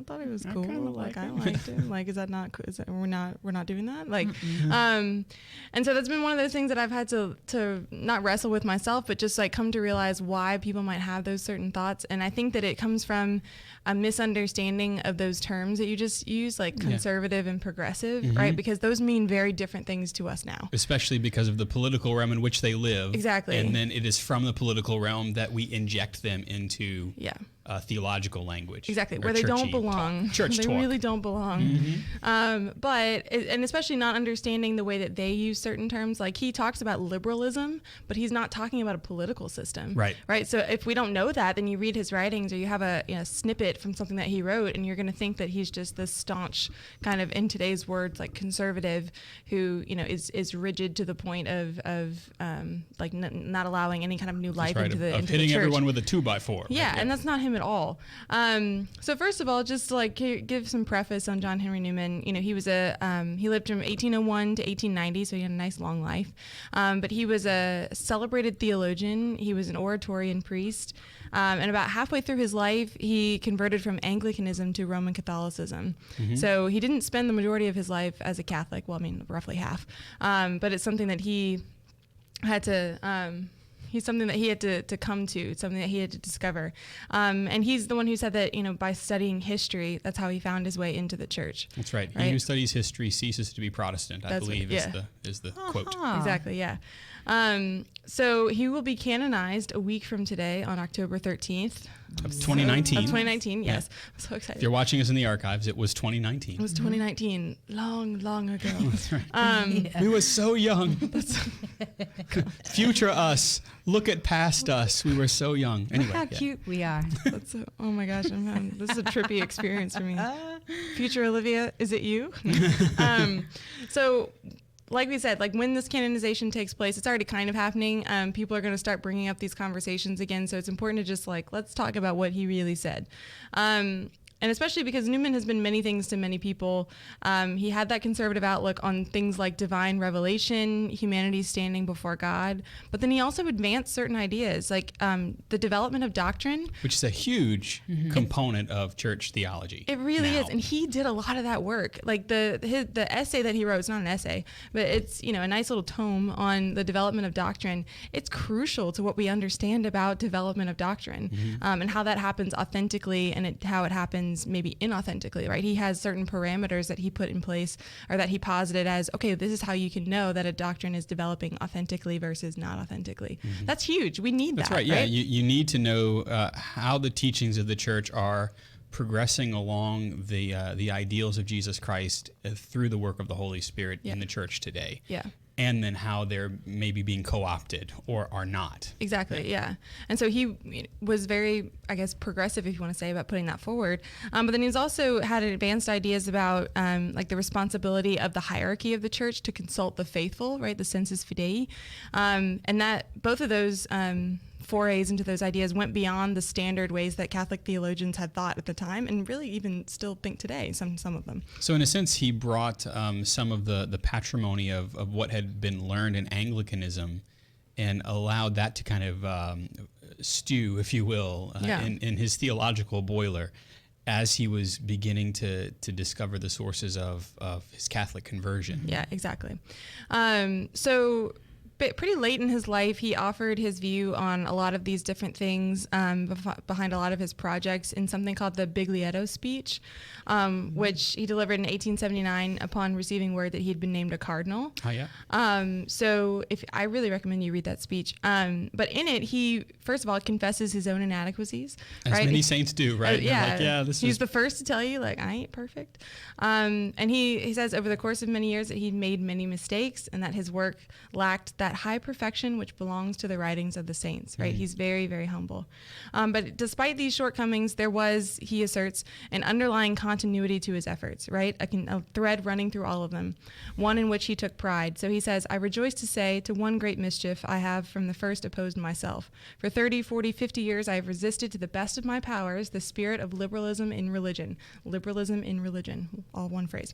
thought he was cool. Like I liked him. Like, is that not cool? We're not doing that? Like, and so that's been one of those things that I've had to not wrestle with myself, but just like come to realize why people might have those certain thoughts. And I think that it comes from a misunderstanding of those terms that you just use, like conservative and progressive, right? Because those mean very different things to us now. Especially because of the political realm in which they live. Exactly. And then it is from the political realm that we inject them into theological language. Exactly, or where they don't churchy belong. talk. Church they talk. really don't belong. And especially not understanding the way that they use certain terms. Like he talks about liberalism, but he's not talking about a political system. Right. Right. So if we don't know that, then you read his writings or you have a snippet from something that he wrote, and you're going to think that he's just this staunch kind of, in today's words, like conservative who is rigid to the point of not allowing any kind of new life That's right, into the of into hitting the church. everyone with a 2x4. Yeah, and that's not him at all. So first of all, just like give some preface on John Henry Newman. He was he lived from 1801 to 1890, so he had a nice long life. But he was a celebrated theologian. He was an Oratorian priest. And about halfway through his life, he converted from Anglicanism to Roman Catholicism. So he didn't spend the majority of his life as a Catholic. Well, I mean, roughly half. But it's something that he had to... He's something that he had to come to, something that he had to discover. And he's the one who said that, by studying history, that's how he found his way into the church. That's right. He who studies history ceases to be Protestant, I believe, is the quote. Exactly, yeah. So he will be canonized a week from today on October 13th. Of 2019. Of 2019, yes. Yeah. I'm so excited. If you're watching us in the archives, it was 2019. It was 2019, long ago. That's right. We were so young. Future us, look at past us. We were so young. Anyway, How cute we are. Oh my gosh, this is a trippy experience for me. Future Olivia, is it you? So, like we said, like when this canonization takes place, it's already kind of happening. People are going to start bringing up these conversations again. So it's important to just let's talk about what he really said. And especially because Newman has been many things to many people. He had that conservative outlook on things like divine revelation, humanity's standing before God. But then he also advanced certain ideas like the development of doctrine. Which is a huge component of church theology. It really is. And he did a lot of that work. Like the essay that he wrote, it's not an essay, but it's, a nice little tome on the development of doctrine. It's crucial to what we understand about development of doctrine and how that happens authentically and how it happens maybe inauthentically, right? He has certain parameters that he put in place or that he posited as, okay, this is how you can know that a doctrine is developing authentically versus not authentically. That's huge. We need That's that. That's right. Yeah, you need to know how the teachings of the church are progressing along the ideals of Jesus Christ through the work of the Holy Spirit in the church today. Yeah. And then how they're maybe being co-opted or are not. Exactly, yeah. And so he was very, I guess, progressive, if you want to say, about putting that forward. But then he's also had advanced ideas about like the responsibility of the hierarchy of the church to consult the faithful, right, the sensus fidei. And that both of those forays into those ideas went beyond the standard ways that Catholic theologians had thought at the time and really even still think today, some of them. So in a sense, he brought some of the patrimony of what had been learned in Anglicanism and allowed that to kind of stew, if you will, in his theological boiler as he was beginning to discover the sources of his Catholic conversion. Yeah, exactly. So pretty late in his life, he offered his view on a lot of these different things behind a lot of his projects in something called the Biglietto speech, which he delivered in 1879 upon receiving word that he had been named a cardinal. Oh, yeah. So I really recommend you read that speech. But in it, he, first of all, confesses his own inadequacies. As right? many saints do, right? He's the first to tell you, I ain't perfect. And he says over the course of many years that he made many mistakes and that his work lacked that high perfection which belongs to the writings of the saints, right? He's very, very humble. But despite these shortcomings, there was, he asserts, an underlying continuity to his efforts, right? A thread running through all of them, one in which he took pride. So he says, I rejoice to say, to one great mischief I have from the first opposed myself. For 30, 40, 50 years I have resisted to the best of my powers the spirit of liberalism in religion. Liberalism in religion, all one phrase.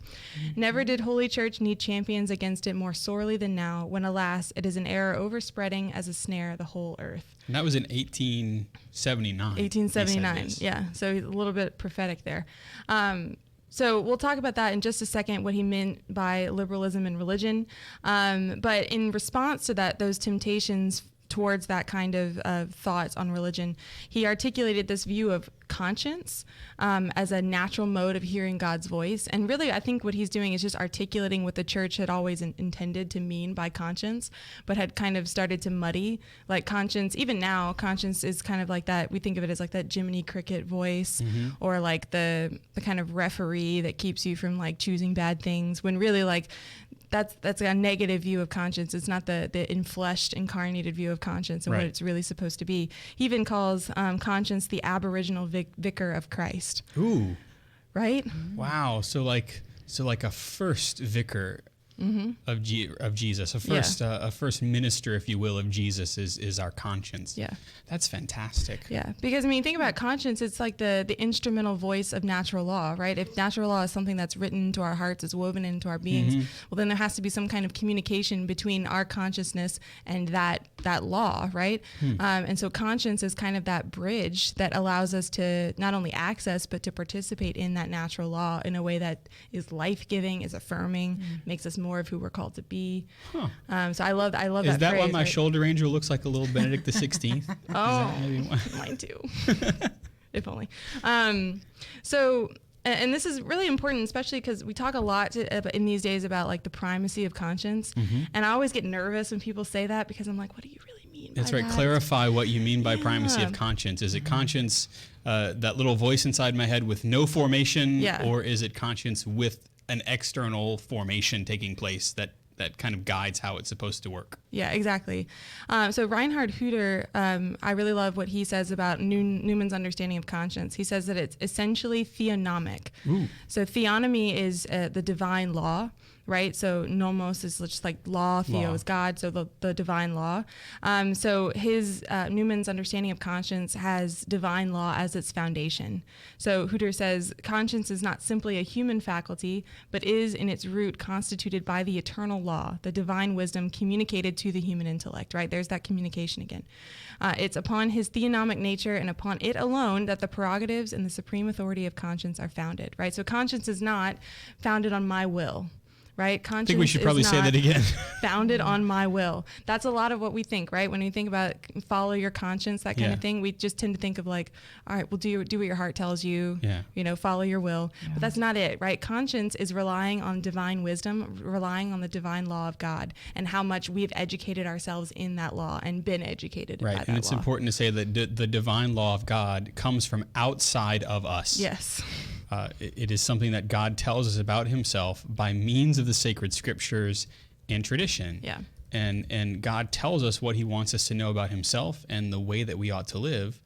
Never did Holy Church need champions against it more sorely than now, when alas, it is an error overspreading as a snare the whole earth. And that was in 1879. 1879, yeah. So a little bit prophetic there. So we'll talk about that in just a second, what he meant by liberalism and religion. But in response to that, those temptations towards that kind of thoughts on religion, he articulated this view of conscience as a natural mode of hearing God's voice. And really, I think what he's doing is just articulating what the church had always intended to mean by conscience, but had kind of started to muddy. Like conscience, even now, conscience is kind of like that. We think of it as like that Jiminy Cricket voice, or like the kind of referee that keeps you from like choosing bad things, when really like that's a negative view of conscience. It's not the infleshed, incarnated view of conscience and what it's really supposed to be. He even calls conscience the aboriginal vicar of Christ. Ooh. Right? Wow. So like a first vicar of Jesus, a first minister, if you will, of Jesus is our conscience. Yeah. That's fantastic. Yeah, because I mean, think about conscience. It's like the instrumental voice of natural law, right? If natural law is something that's written into our hearts, it's woven into our beings, well, then there has to be some kind of communication between our consciousness and that law, right? And so conscience is kind of that bridge that allows us to not only access, but to participate in that natural law in a way that is life-giving, is affirming, makes us more of who we're called to be. Huh. So I love that. Is that phrase, why my right? shoulder angel looks like a little Benedict the 16th? Oh, mine too. If only. So, and this is really important, especially because we talk a lot in these days about like the primacy of conscience. And I always get nervous when people say that, because I'm like, what do you really mean by That's right. that? Clarify what you mean by primacy of conscience. Is it conscience, that little voice inside my head with no formation, or is it conscience with an external formation taking place that kind of guides how it's supposed to work? Yeah, exactly. So Reinhard Hütter, I really love what he says about Newman's understanding of conscience. He says that it's essentially theonomic. Ooh. So theonomy is the divine law, right? So nomos is just like law, theo is God, so the divine law. So his Newman's understanding of conscience has divine law as its foundation. So Hütter says conscience is not simply a human faculty, but is in its root constituted by the eternal law, the divine wisdom communicated to the human intellect, right? There's that communication again. It's upon his theonomic nature and upon it alone that the prerogatives and the supreme authority of conscience are founded, right? So conscience is not founded on my will, right? Conscience I think we should probably is say not that again. founded on my will. That's a lot of what we think, right? When we think about follow your conscience, that kind of thing, we just tend to think of like, all right, well, do what your heart tells you, follow your will. But that's not it, right? Conscience is relying on divine wisdom, relying on the divine law of God, and how much we've educated ourselves in that law and been educated by that And it's law. important to say that the divine law of God comes from outside of us. Yes. It is something that God tells us about himself by means of the sacred scriptures and tradition. Yeah. And God tells us what he wants us to know about himself and the way that we ought to live,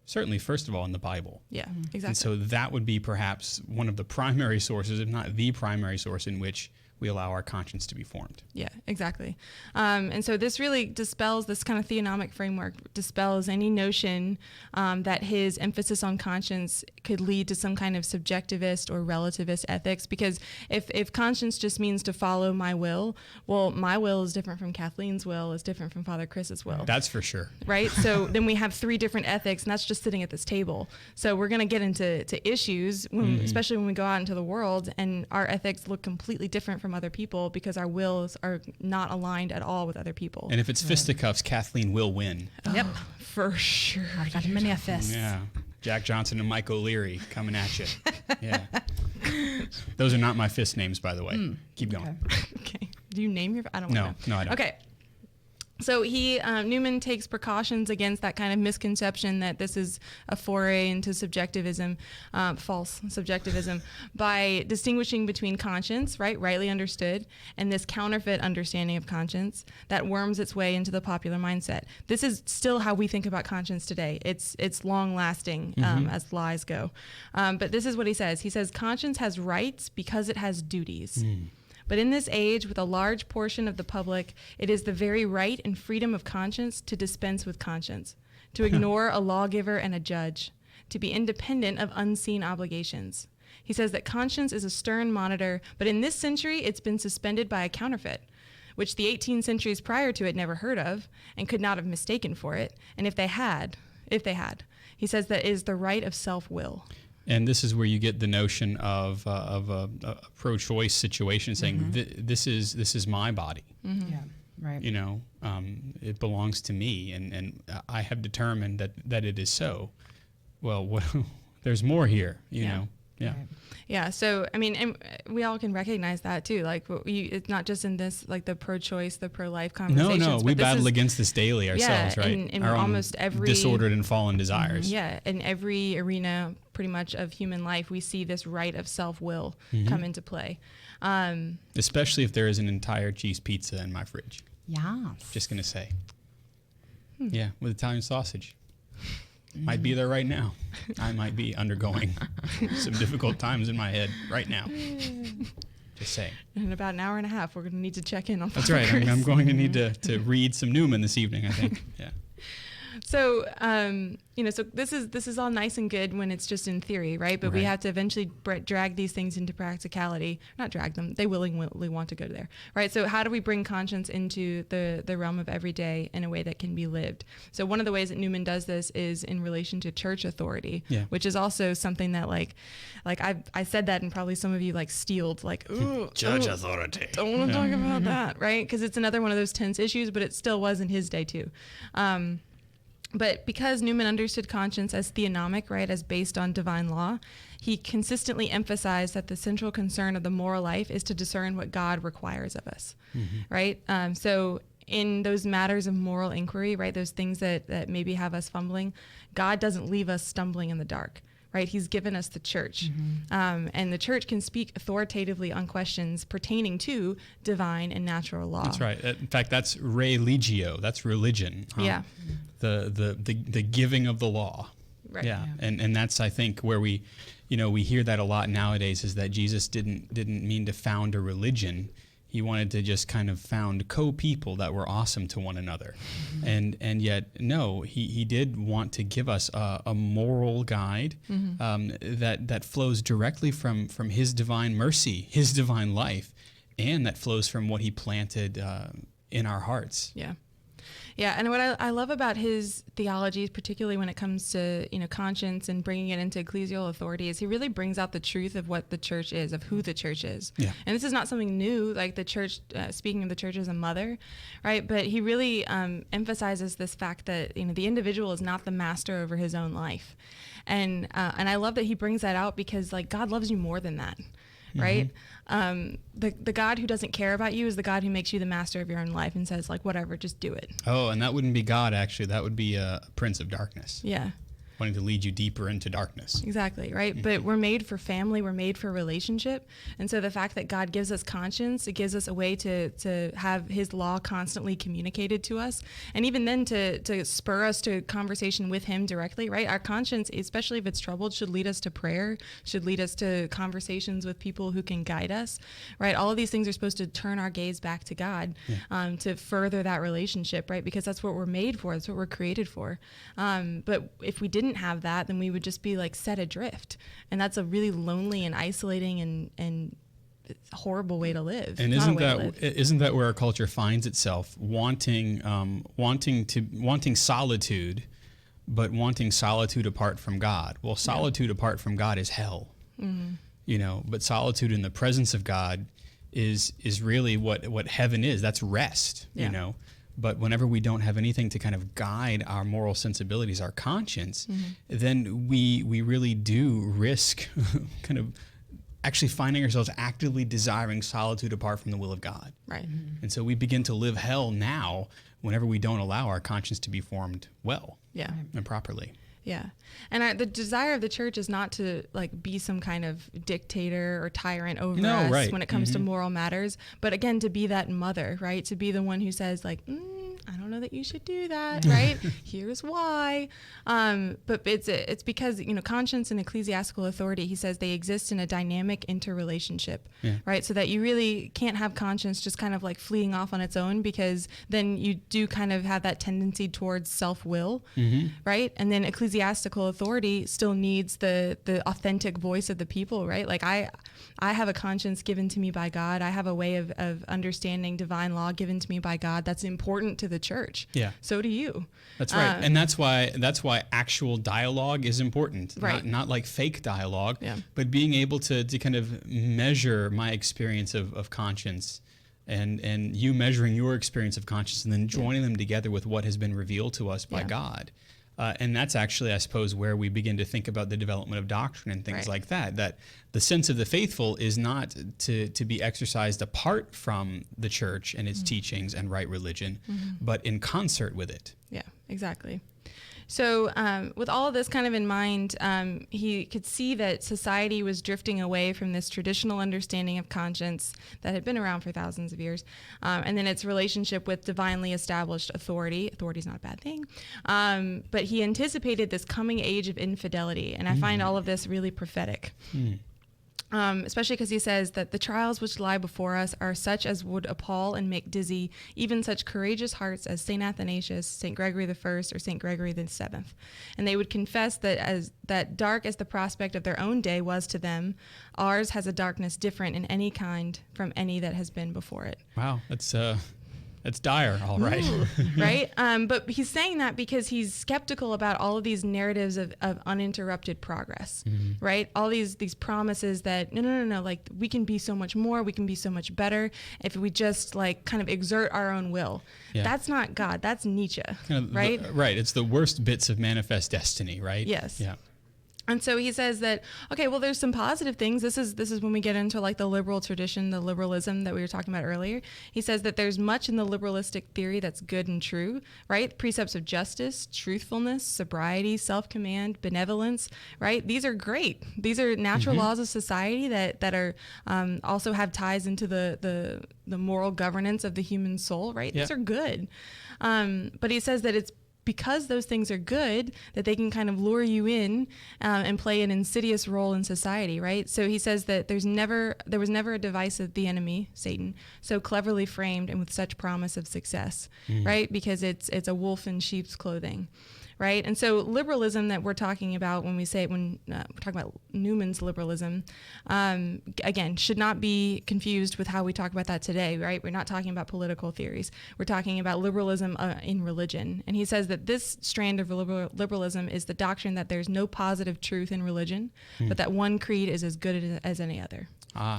certainly, first of all, in the Bible. Yeah, exactly. And so that would be perhaps one of the primary sources, if not the primary source, in which we allow our conscience to be formed. Yeah, exactly. And so this really dispels, this kind of theonomic framework dispels any notion that his emphasis on conscience could lead to some kind of subjectivist or relativist ethics. Because if conscience just means to follow my will, well, my will is different from Kathleen's will, is different from Father Chris's will. That's for sure. Right? So then we have three different ethics, and that's just sitting at this table. So we're going to get into issues, especially when we go out into the world, and our ethics look completely different from other people because our wills are not aligned at all with other people. And if it's fisticuffs, Kathleen will win. Yep. For sure. I've got many a fist. Yeah. Jack Johnson and Mike O'Leary coming at you. Yeah. Those are not my fist names, by the way. Keep going. Okay. Do you name your? I don't know. No, I don't. Okay. So Newman takes precautions against that kind of misconception that this is a foray into subjectivism, false subjectivism, by distinguishing between conscience, right, rightly understood, and this counterfeit understanding of conscience that worms its way into the popular mindset. This is still how we think about conscience today. It's long lasting as lies go. But this is what he says. He says, conscience has rights because it has duties. But in this age, with a large portion of the public, it is the very right and freedom of conscience to dispense with conscience, to ignore a lawgiver and a judge, to be independent of unseen obligations. He says that conscience is a stern monitor, but in this century, it's been suspended by a counterfeit, which the 18 centuries prior to it never heard of and could not have mistaken for it. And if they had, he says that it is the right of self-will. And this is where you get the notion of a pro-choice situation, saying this is my body. Yeah. Right. You know, it belongs to me, and I have determined that it is so. Well, there's more here, you know. Yeah. Right. Yeah. So, I mean, and we all can recognize that too. Like, it's not just in this, like the pro-choice, the pro-life conversations. No, we but this battle is, against this daily ourselves, right? in Our own almost every disordered and fallen desires. Yeah, in every arena, pretty much of human life, we see this right of self-will come into play. Especially if there is an entire cheese pizza in my fridge. Yeah. Just gonna say. Yeah, with Italian sausage. Might be there right now. I might be undergoing some difficult times in my head right now. Just saying. In about an hour and a half, we're going to need to check in on That's Father right. Chris. I'm going to need to read some Newman this evening, I think. Yeah. So, so this is all nice and good when it's just in theory, right? But we Right. have to eventually drag these things into practicality. Not drag them; they willingly want to go there, right? So, how do we bring conscience into the realm of everyday in a way that can be lived? So, one of the ways that Newman does this is in relation to church authority, Yeah. which is also something that like I said that, and probably some of you like steeled, like ooh, Judge ooh, authority. don't want to talk about that, right? Because it's another one of those tense issues, but it still was in his day too. But because Newman understood conscience as theonomic, right, as based on divine law, he consistently emphasized that the central concern of the moral life is to discern what God requires of us, right? So in those matters of moral inquiry, right, those things that maybe have us fumbling, God doesn't leave us stumbling in the dark. Right, he's given us the church, and the church can speak authoritatively on questions pertaining to divine and natural law. That's right. In fact, that's religio. That's religion. Yeah. The giving of the law. Right. Yeah. And that's, I think, where we hear that a lot nowadays, is that Jesus didn't mean to found a religion. He wanted to just kind of found co-people that were awesome to one another. And yet, no, he did want to give us a moral guide that flows directly from his divine mercy, his divine life, and that flows from what he planted in our hearts. Yeah. Yeah, and what I love about his theology, particularly when it comes to conscience and bringing it into ecclesial authority, is he really brings out the truth of what the church is, of who the church is. Yeah. And this is not something new, like the church, speaking of the church as a mother, right? But he really emphasizes this fact that the individual is not the master over his own life, and I love that he brings that out, because like God loves you more than that. Right? The God who doesn't care about you is the God who makes you the master of your own life and says, like, whatever, just do it. Oh, and that wouldn't be God, actually. That would be a prince of darkness. Yeah. Wanting to lead you deeper into darkness. Exactly, right? But we're made for family, we're made for relationship. And so the fact that God gives us conscience, it gives us a way to have his law constantly communicated to us. And even then to spur us to conversation with him directly, right? Our conscience, especially if it's troubled, should lead us to prayer, should lead us to conversations with people who can guide us, right? All of these things are supposed to turn our gaze back to God, to further that relationship, right? Because that's what we're made for, that's what we're created for. But if we didn't have that, then we would just be like set adrift, and that's a really lonely and isolating and horrible way to live. And Not a way to live. isn't that where our culture finds itself, wanting solitude, but wanting solitude apart from God? Well, solitude apart from God is hell, but solitude in the presence of God is really what heaven is. That's rest, But whenever we don't have anything to kind of guide our moral sensibilities, our conscience, then we really do risk kind of actually finding ourselves actively desiring solitude apart from the will of God. Right. And so we begin to live hell now whenever we don't allow our conscience to be formed well Yeah. and properly. Yeah. And the desire of the church is not to like be some kind of dictator or tyrant over us right. when it comes to moral matters, but again, to be that mother, right? To be the one who says like, I don't know that you should do that, right? Here's why. But it's because, conscience and ecclesiastical authority, he says they exist in a dynamic interrelationship, right? So that you really can't have conscience just kind of like fleeing off on its own, because then you do kind of have that tendency towards self-will, right? And then ecclesiastical authority still needs the authentic voice of the people, right? Like I have a conscience given to me by God. I have a way of understanding divine law given to me by God that's important to the church. Yeah. So do you. That's right. And that's why actual dialogue is important. Right. Not like fake dialogue, Yeah. but being able to kind of measure my experience of conscience and you measuring your experience of conscience and then joining them together with what has been revealed to us by God. And that's actually, I suppose, where we begin to think about the development of doctrine and things like that, that the sense of the faithful is not to be exercised apart from the church and its teachings and right religion, but in concert with it. Yeah, exactly. So with all of this kind of in mind, he could see that society was drifting away from this traditional understanding of conscience that had been around for thousands of years, and then its relationship with divinely established authority. Authority is not a bad thing, but he anticipated this coming age of infidelity, and I find all of this really prophetic. Especially because he says that the trials which lie before us are such as would appall and make dizzy even such courageous hearts as St. Athanasius, St. Gregory I, or St. Gregory VII. And they would confess that dark as the prospect of their own day was to them, ours has a darkness different in any kind from any that has been before it. Wow, that's dire, all right. Right? But he's saying that because he's skeptical about all of these narratives of uninterrupted progress, right? All these promises that, no, like we can be so much more, we can be so much better if we just like kind of exert our own will. Yeah. That's not God, that's Nietzsche, right? Right, it's the worst bits of manifest destiny, right? Yes. Yeah. And so he says that, okay, well, there's some positive things. This is when we get into like the liberal tradition, the liberalism that we were talking about earlier. He says that there's much in the liberalistic theory that's good and true, right? Precepts of justice, truthfulness, sobriety, self-command, benevolence, right? These are great. These are natural laws of society that are also have ties into the moral governance of the human soul, right? These are good. But he says that it's because those things are good, that they can kind of lure you in and play an insidious role in society, right? So he says that there was never a device of the enemy, Satan, so cleverly framed and with such promise of success, right? Because it's a wolf in sheep's clothing. Right. And so liberalism that we're talking about when we're talking about Newman's liberalism, again, should not be confused with how we talk about that today. Right. We're not talking about political theories. We're talking about liberalism in religion. And he says that this strand of liberalism is the doctrine that there's no positive truth in religion, but that one creed is as good as any other.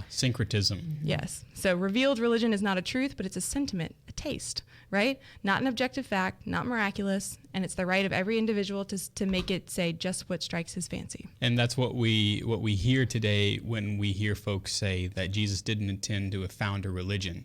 Syncretism. Yes. So revealed religion is not a truth, but it's a sentiment, a taste, right? Not an objective fact, not miraculous, and it's the right of every individual to make it say just what strikes his fancy. And that's what we hear today when we hear folks say that Jesus didn't intend to found a religion.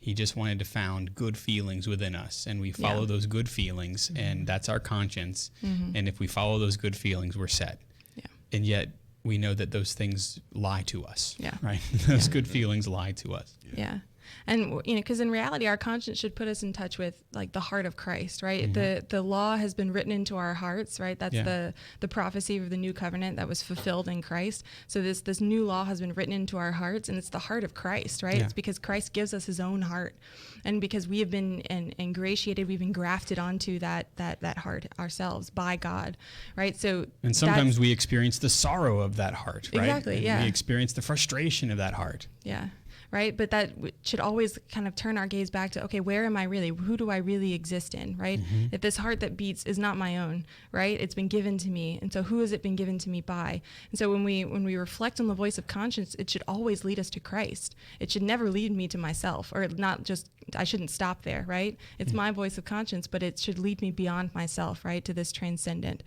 He just wanted to found good feelings within us, and we follow those good feelings, and that's our conscience. And if we follow those good feelings, we're set. Yeah. And yet we know that those things lie to us. Yeah. Right? Those good feelings lie to us. Yeah. And, because in reality, our conscience should put us in touch with, like, the heart of Christ, right? The law has been written into our hearts, right? That's the prophecy of the new covenant that was fulfilled in Christ. So this new law has been written into our hearts, and it's the heart of Christ, right? Yeah. It's because Christ gives us his own heart. And because we have been ingratiated, we've been grafted onto that heart ourselves by God, right? So and sometimes we experience the sorrow of that heart, right? Exactly, and we experience the frustration of that heart. Yeah. Right. But that should always kind of turn our gaze back to, okay, where am I really? Who do I really exist in? Right. If this heart that beats is not my own, right, it's been given to me. And so who has it been given to me by? And so when we reflect on the voice of conscience, it should always lead us to Christ. It should never lead me to myself, or not just, I shouldn't stop there. Right. It's my voice of conscience, but it should lead me beyond myself, right, to this transcendent.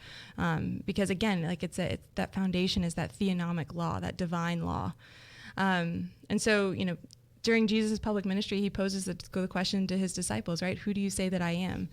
Because again, like that foundation is that theonomic law, that divine law. And so, during Jesus' public ministry, he poses the question to his disciples, right? Who do you say that I am?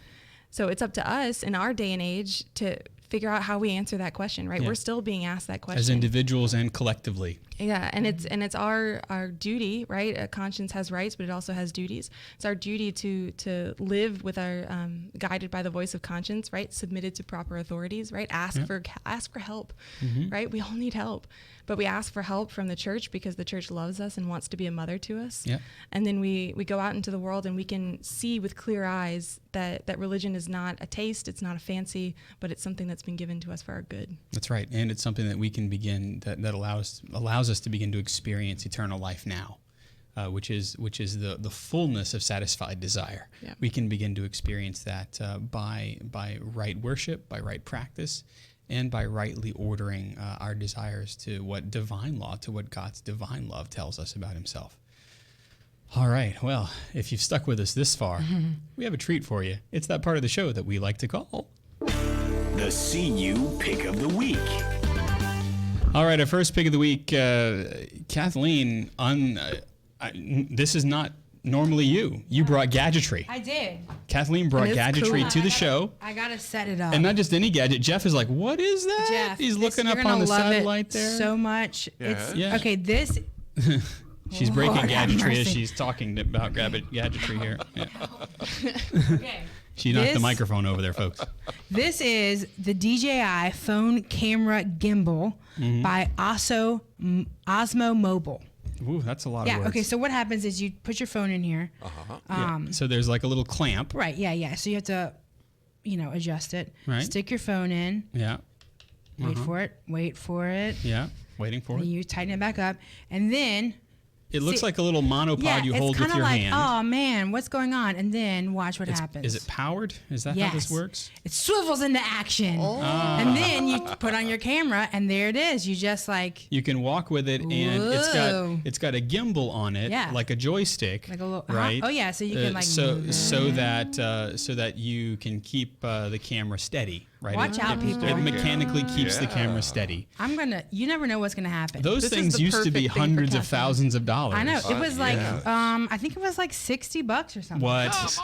So it's up to us in our day and age to figure out how we answer that question, right? Yeah. We're still being asked that question. As individuals and collectively. Yeah, and it's our duty, right? A conscience has rights, but it also has duties. It's our duty to live with our guided by the voice of conscience, right? Submitted to proper authorities, right? Ask for help, right? We all need help, but we ask for help from the church because the church loves us and wants to be a mother to us. Yeah. And then we go out into the world and we can see with clear eyes that religion is not a taste, it's not a fancy, but it's something that's been given to us for our good. That's right, and it's something that we can begin that allows us to begin to experience eternal life now, which is the fullness of satisfied desire. Yeah. We can begin to experience that by right worship, by right practice, and by rightly ordering our desires to what divine law, to what God's divine love tells us about himself. All right. Well, if you've stuck with us this far, we have a treat for you. It's that part of the show that we like to call The CU Pick of the Week. All right, our first pick of the week, Kathleen. This is not normally you. You brought gadgetry. I did. Kathleen brought It is gadgetry cool. to the show, I gotta set it up. and not just any gadget. Jeff is like, "What is that?" Jeff, He's looking you're up gonna on the love satellite it there. so much. It's Yeah. okay. This She's breaking Lord have gadgetry as mercy. she's talking about gadgetry here. Yeah. okay. She knocked the This- microphone over there, folks. This is the DJI phone camera gimbal by Osmo Mobile. Ooh, that's a lot of Yeah. words. Okay. So what happens is you put your phone in here. Yeah. So there's like a little clamp. Right. Yeah. Yeah. So you have to, adjust it. Right. Stick your phone in. Yeah. Wait for it. Wait for it. Yeah. Waiting for And it. you tighten it back up, and then It looks see- like a little monopod yeah, you it's hold with kind of your like, hand. oh man, what's going on? And then watch what happens. Is it powered? Is that how this works? It swivels into action. And then you put on your camera and there it is. You just like You can walk with it, and Whoa. it's got a gimbal on it, Yeah. like a joystick, Like a little- right? Oh, yeah, so you can, like, so move that you can keep the camera steady, right? Watch out, people. It mechanically keeps the Yeah. camera steady. you never know what's gonna happen. Those This is things the used to be perfect thing for hundreds of Kathleen. thousands of dollars. I know. It was like yeah. I think it was like $60 or something. What?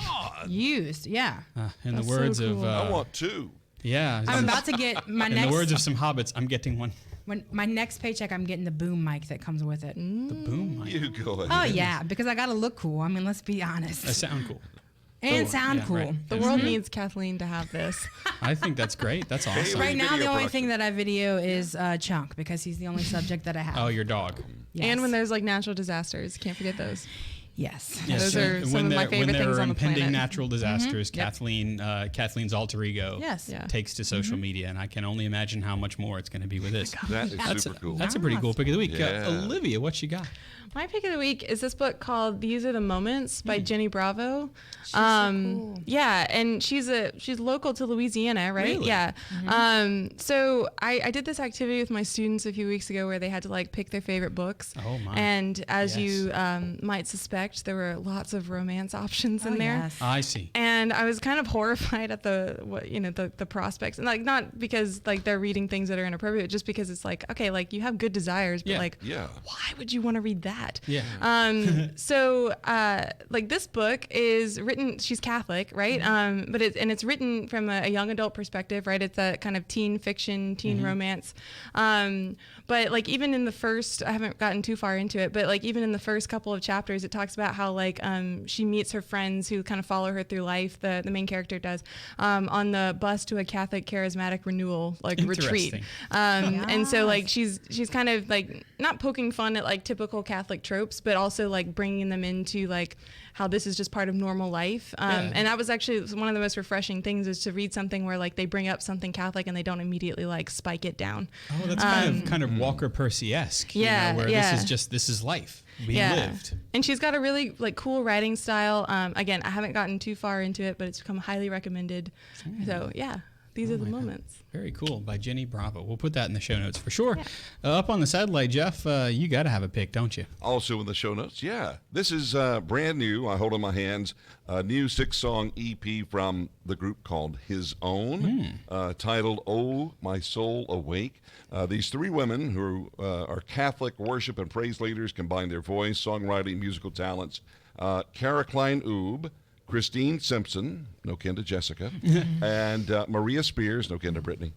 Used, yeah. In the That's so words of cool. I want two. yeah. I'm about to get my in next the words of some hobbits, I'm getting one. when my next paycheck I'm getting the boom mic that comes with it. The boom mic. You go ahead. Oh yeah, because I gotta look cool. I mean, let's be honest. That sound cool. And Oh, sound yeah, cool. right. The world needs Kathleen to have this. I think that's great. That's awesome. Haley. Right now, Video the only production. thing that I video is Chunk because he's the only subject that I have. Oh, your dog. Yes. And when there's like natural disasters, can't forget those. yes. Yes, Those are some when of my there- favorite when there things are on the impending planet. natural disasters, Yep. Kathleen's alter ego Yes. Yeah. takes to social media, and I can only imagine how much more it's going to be with this. That is That's super cool. That's a pretty cool pick of the week. Yeah. Olivia, what you got? My pick of the week is this book called These Are the Moments by Jenny Bravo. so cool. Yeah, and she's local to Louisiana, right? Really? Yeah. So I did this activity with my students a few weeks ago where they had to like pick their favorite books. Oh, my. And as Yes. you might suspect, there were lots of romance options in there. Yes. I see. And I was kind of horrified at the prospects, and like not because like they're reading things that are inappropriate, just because it's like, okay, like you have good desires, but Yeah. like Yeah. why would you want to read that? Yeah. So like this book is written, she's Catholic, right? But it's written from a young adult perspective, right? It's a kind of teen fiction, teen romance. But like even in the first, I haven't gotten too far into it, but like even in the first couple of chapters, it talks about how like she meets her friends who kind of follow her through life. The main character does on the bus to a Catholic charismatic renewal like retreat. Interesting. And so like she's kind of like not poking fun at like typical Catholic tropes, but also like bringing them into like how this is just part of normal life. And that was actually one of the most refreshing things, is to read something where like they bring up something Catholic and they don't immediately like spike it down. Oh, that's kind of Walker Percy-esque. Yeah, where yeah. this is life being lived. And she's got a really like cool writing style. Again, I haven't gotten too far into it, but it's become highly recommended. So yeah, these are the moments. Very cool, by Jenny Bravo. We'll put that in the show notes for sure. Up on the satellite, Jeff, you got to have a pick, don't you? Also in the show notes, yeah. This is brand new. I hold in my hands a new 6-song EP from the group called His Own, titled "Oh My Soul Awake." These three women who are Catholic worship and praise leaders combine their voice, songwriting, musical talents. Kara Klein-Oob, Christine Simpson, no kin to Jessica, and Maria Spears, no kin to Brittany.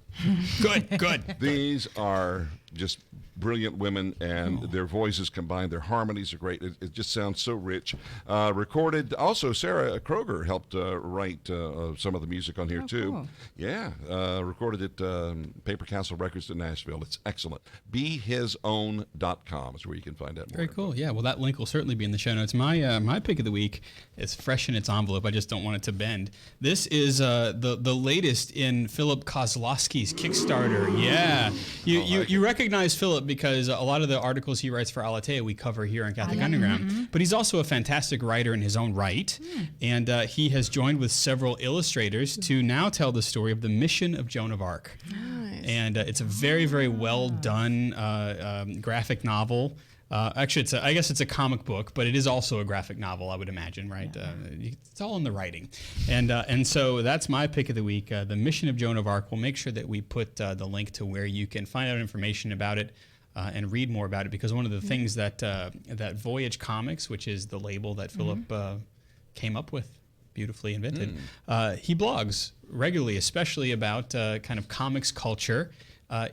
Good. These are just brilliant women, and their voices combined, their harmonies are great. It just sounds so rich. Recorded, also Sarah Kroger helped write some of the music on here too. cool. Yeah, recorded at Paper Castle Records in Nashville. It's excellent. BeHisOwn.com is where you can find out more. Very cool. Yeah, well, that link will certainly be in the show notes. My pick of the week is fresh in its envelope. I just don't want it to bend. This is the latest in Philip Kozlowski's Kickstarter. Yeah, you recognize Philip because a lot of the articles he writes for Alatea we cover here on Catholic Underground. But he's also a fantastic writer in his own right, and he has joined with several illustrators to now tell the story of the mission of Joan of Arc. Nice. And it's a very, very well done graphic novel. Actually, I guess it's a comic book, but it is also a graphic novel, I would imagine, right? It's all in the writing. And so that's my pick of the week, The Mission of Joan of Arc. We'll make sure that we put the link to where you can find out information about it and read more about it, because one of the things that Voyage Comics, which is the label that Philip came up with, beautifully invented, he blogs regularly, especially about kind of comics culture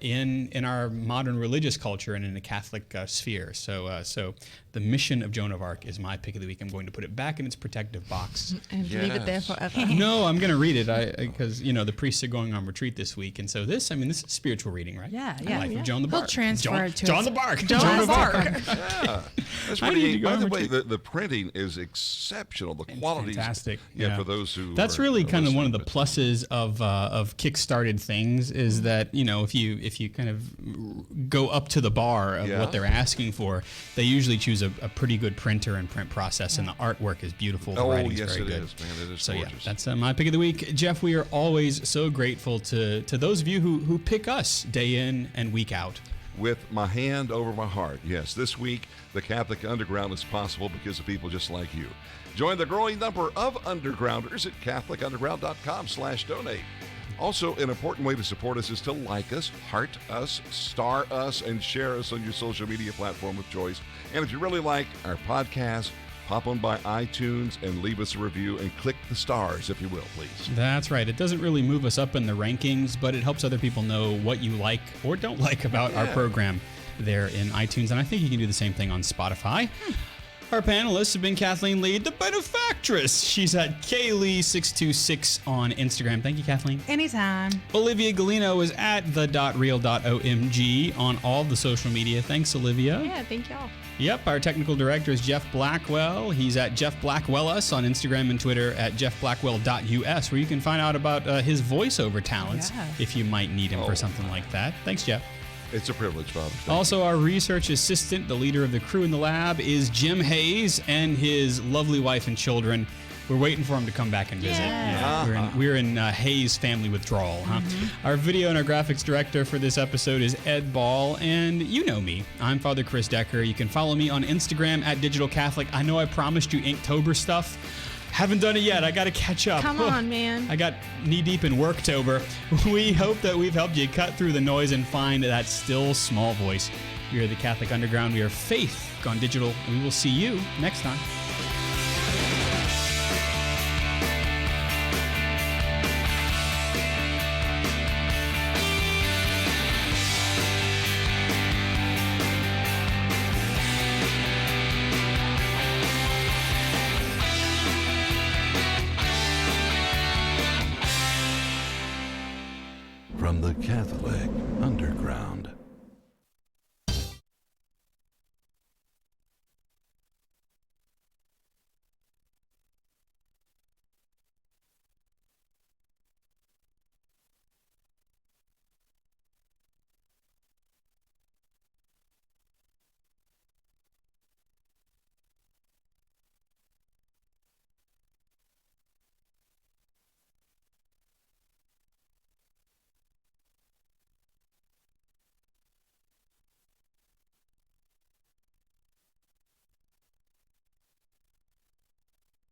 in our modern religious culture and in the Catholic sphere. So The Mission of Joan of Arc is my pick of the week. I'm going to put it back in its protective box. And leave it there forever. No, I'm going to read it because the priests are going on retreat this week, and so this is spiritual reading, right? Yeah, The yeah. Life of Joan the He'll Bark. transfer it to John us. the Bark. Joan of Arc. Yeah, that's I pretty need to neat. go By on the way, retreat. the printing is exceptional. The quality is Fantastic. Yeah, for those who that's are really kind of one of the listening, pluses of kickstarted things is that if you kind of go up to the bar of what they're asking for, they usually choose a pretty good printer and print process, and the artwork is beautiful. The writing's yes, very it good. is, man. It is So gorgeous. yeah, that's my pick of the week. Jeff, we are always so grateful to those of you who pick us day in and week out. With my hand over my heart. Yes, this week, the Catholic Underground is possible because of people just like you. Join the growing number of undergrounders at CatholicUnderground.com/donate. Also, an important way to support us is to like us, heart us, star us, and share us on your social media platform of choice. And if you really like our podcast, pop on by iTunes and leave us a review and click the stars, if you will, please. That's right. It doesn't really move us up in the rankings, but it helps other people know what you like or don't like about our program there in iTunes. And I think you can do the same thing on Spotify. Our panelists have been Kathleen Lee, the benefactress. She's at klee626 on Instagram. Thank you, Kathleen. Anytime. Olivia Galino is at the.real.omg on all the social media. Thanks, Olivia. Yeah, thank y'all. Yep, our technical director is Jeff Blackwell. He's at Jeff Blackwell us on Instagram and Twitter at jeffblackwell.us, where you can find out about his voiceover talents if you might need him for something like that. Thanks, Jeff. It's a privilege, Father. Thank Also, our research assistant, the leader of the crew in the lab, is Jim Hayes and his lovely wife and children. We're waiting for him to come back and visit. We're in Hayes family withdrawal, huh? Our video and our graphics director for this episode is Ed Ball, and you know me. I'm Father Chris Decker. You can follow me on Instagram at Digital Catholic. I know I promised you Inktober stuff. Haven't done it yet. I got to catch up. Come on, man. I got knee-deep in Worktober. We hope that we've helped you cut through the noise and find that still small voice. We are the Catholic Underground. We are Faith gone digital. We will see you next time. From the Catholic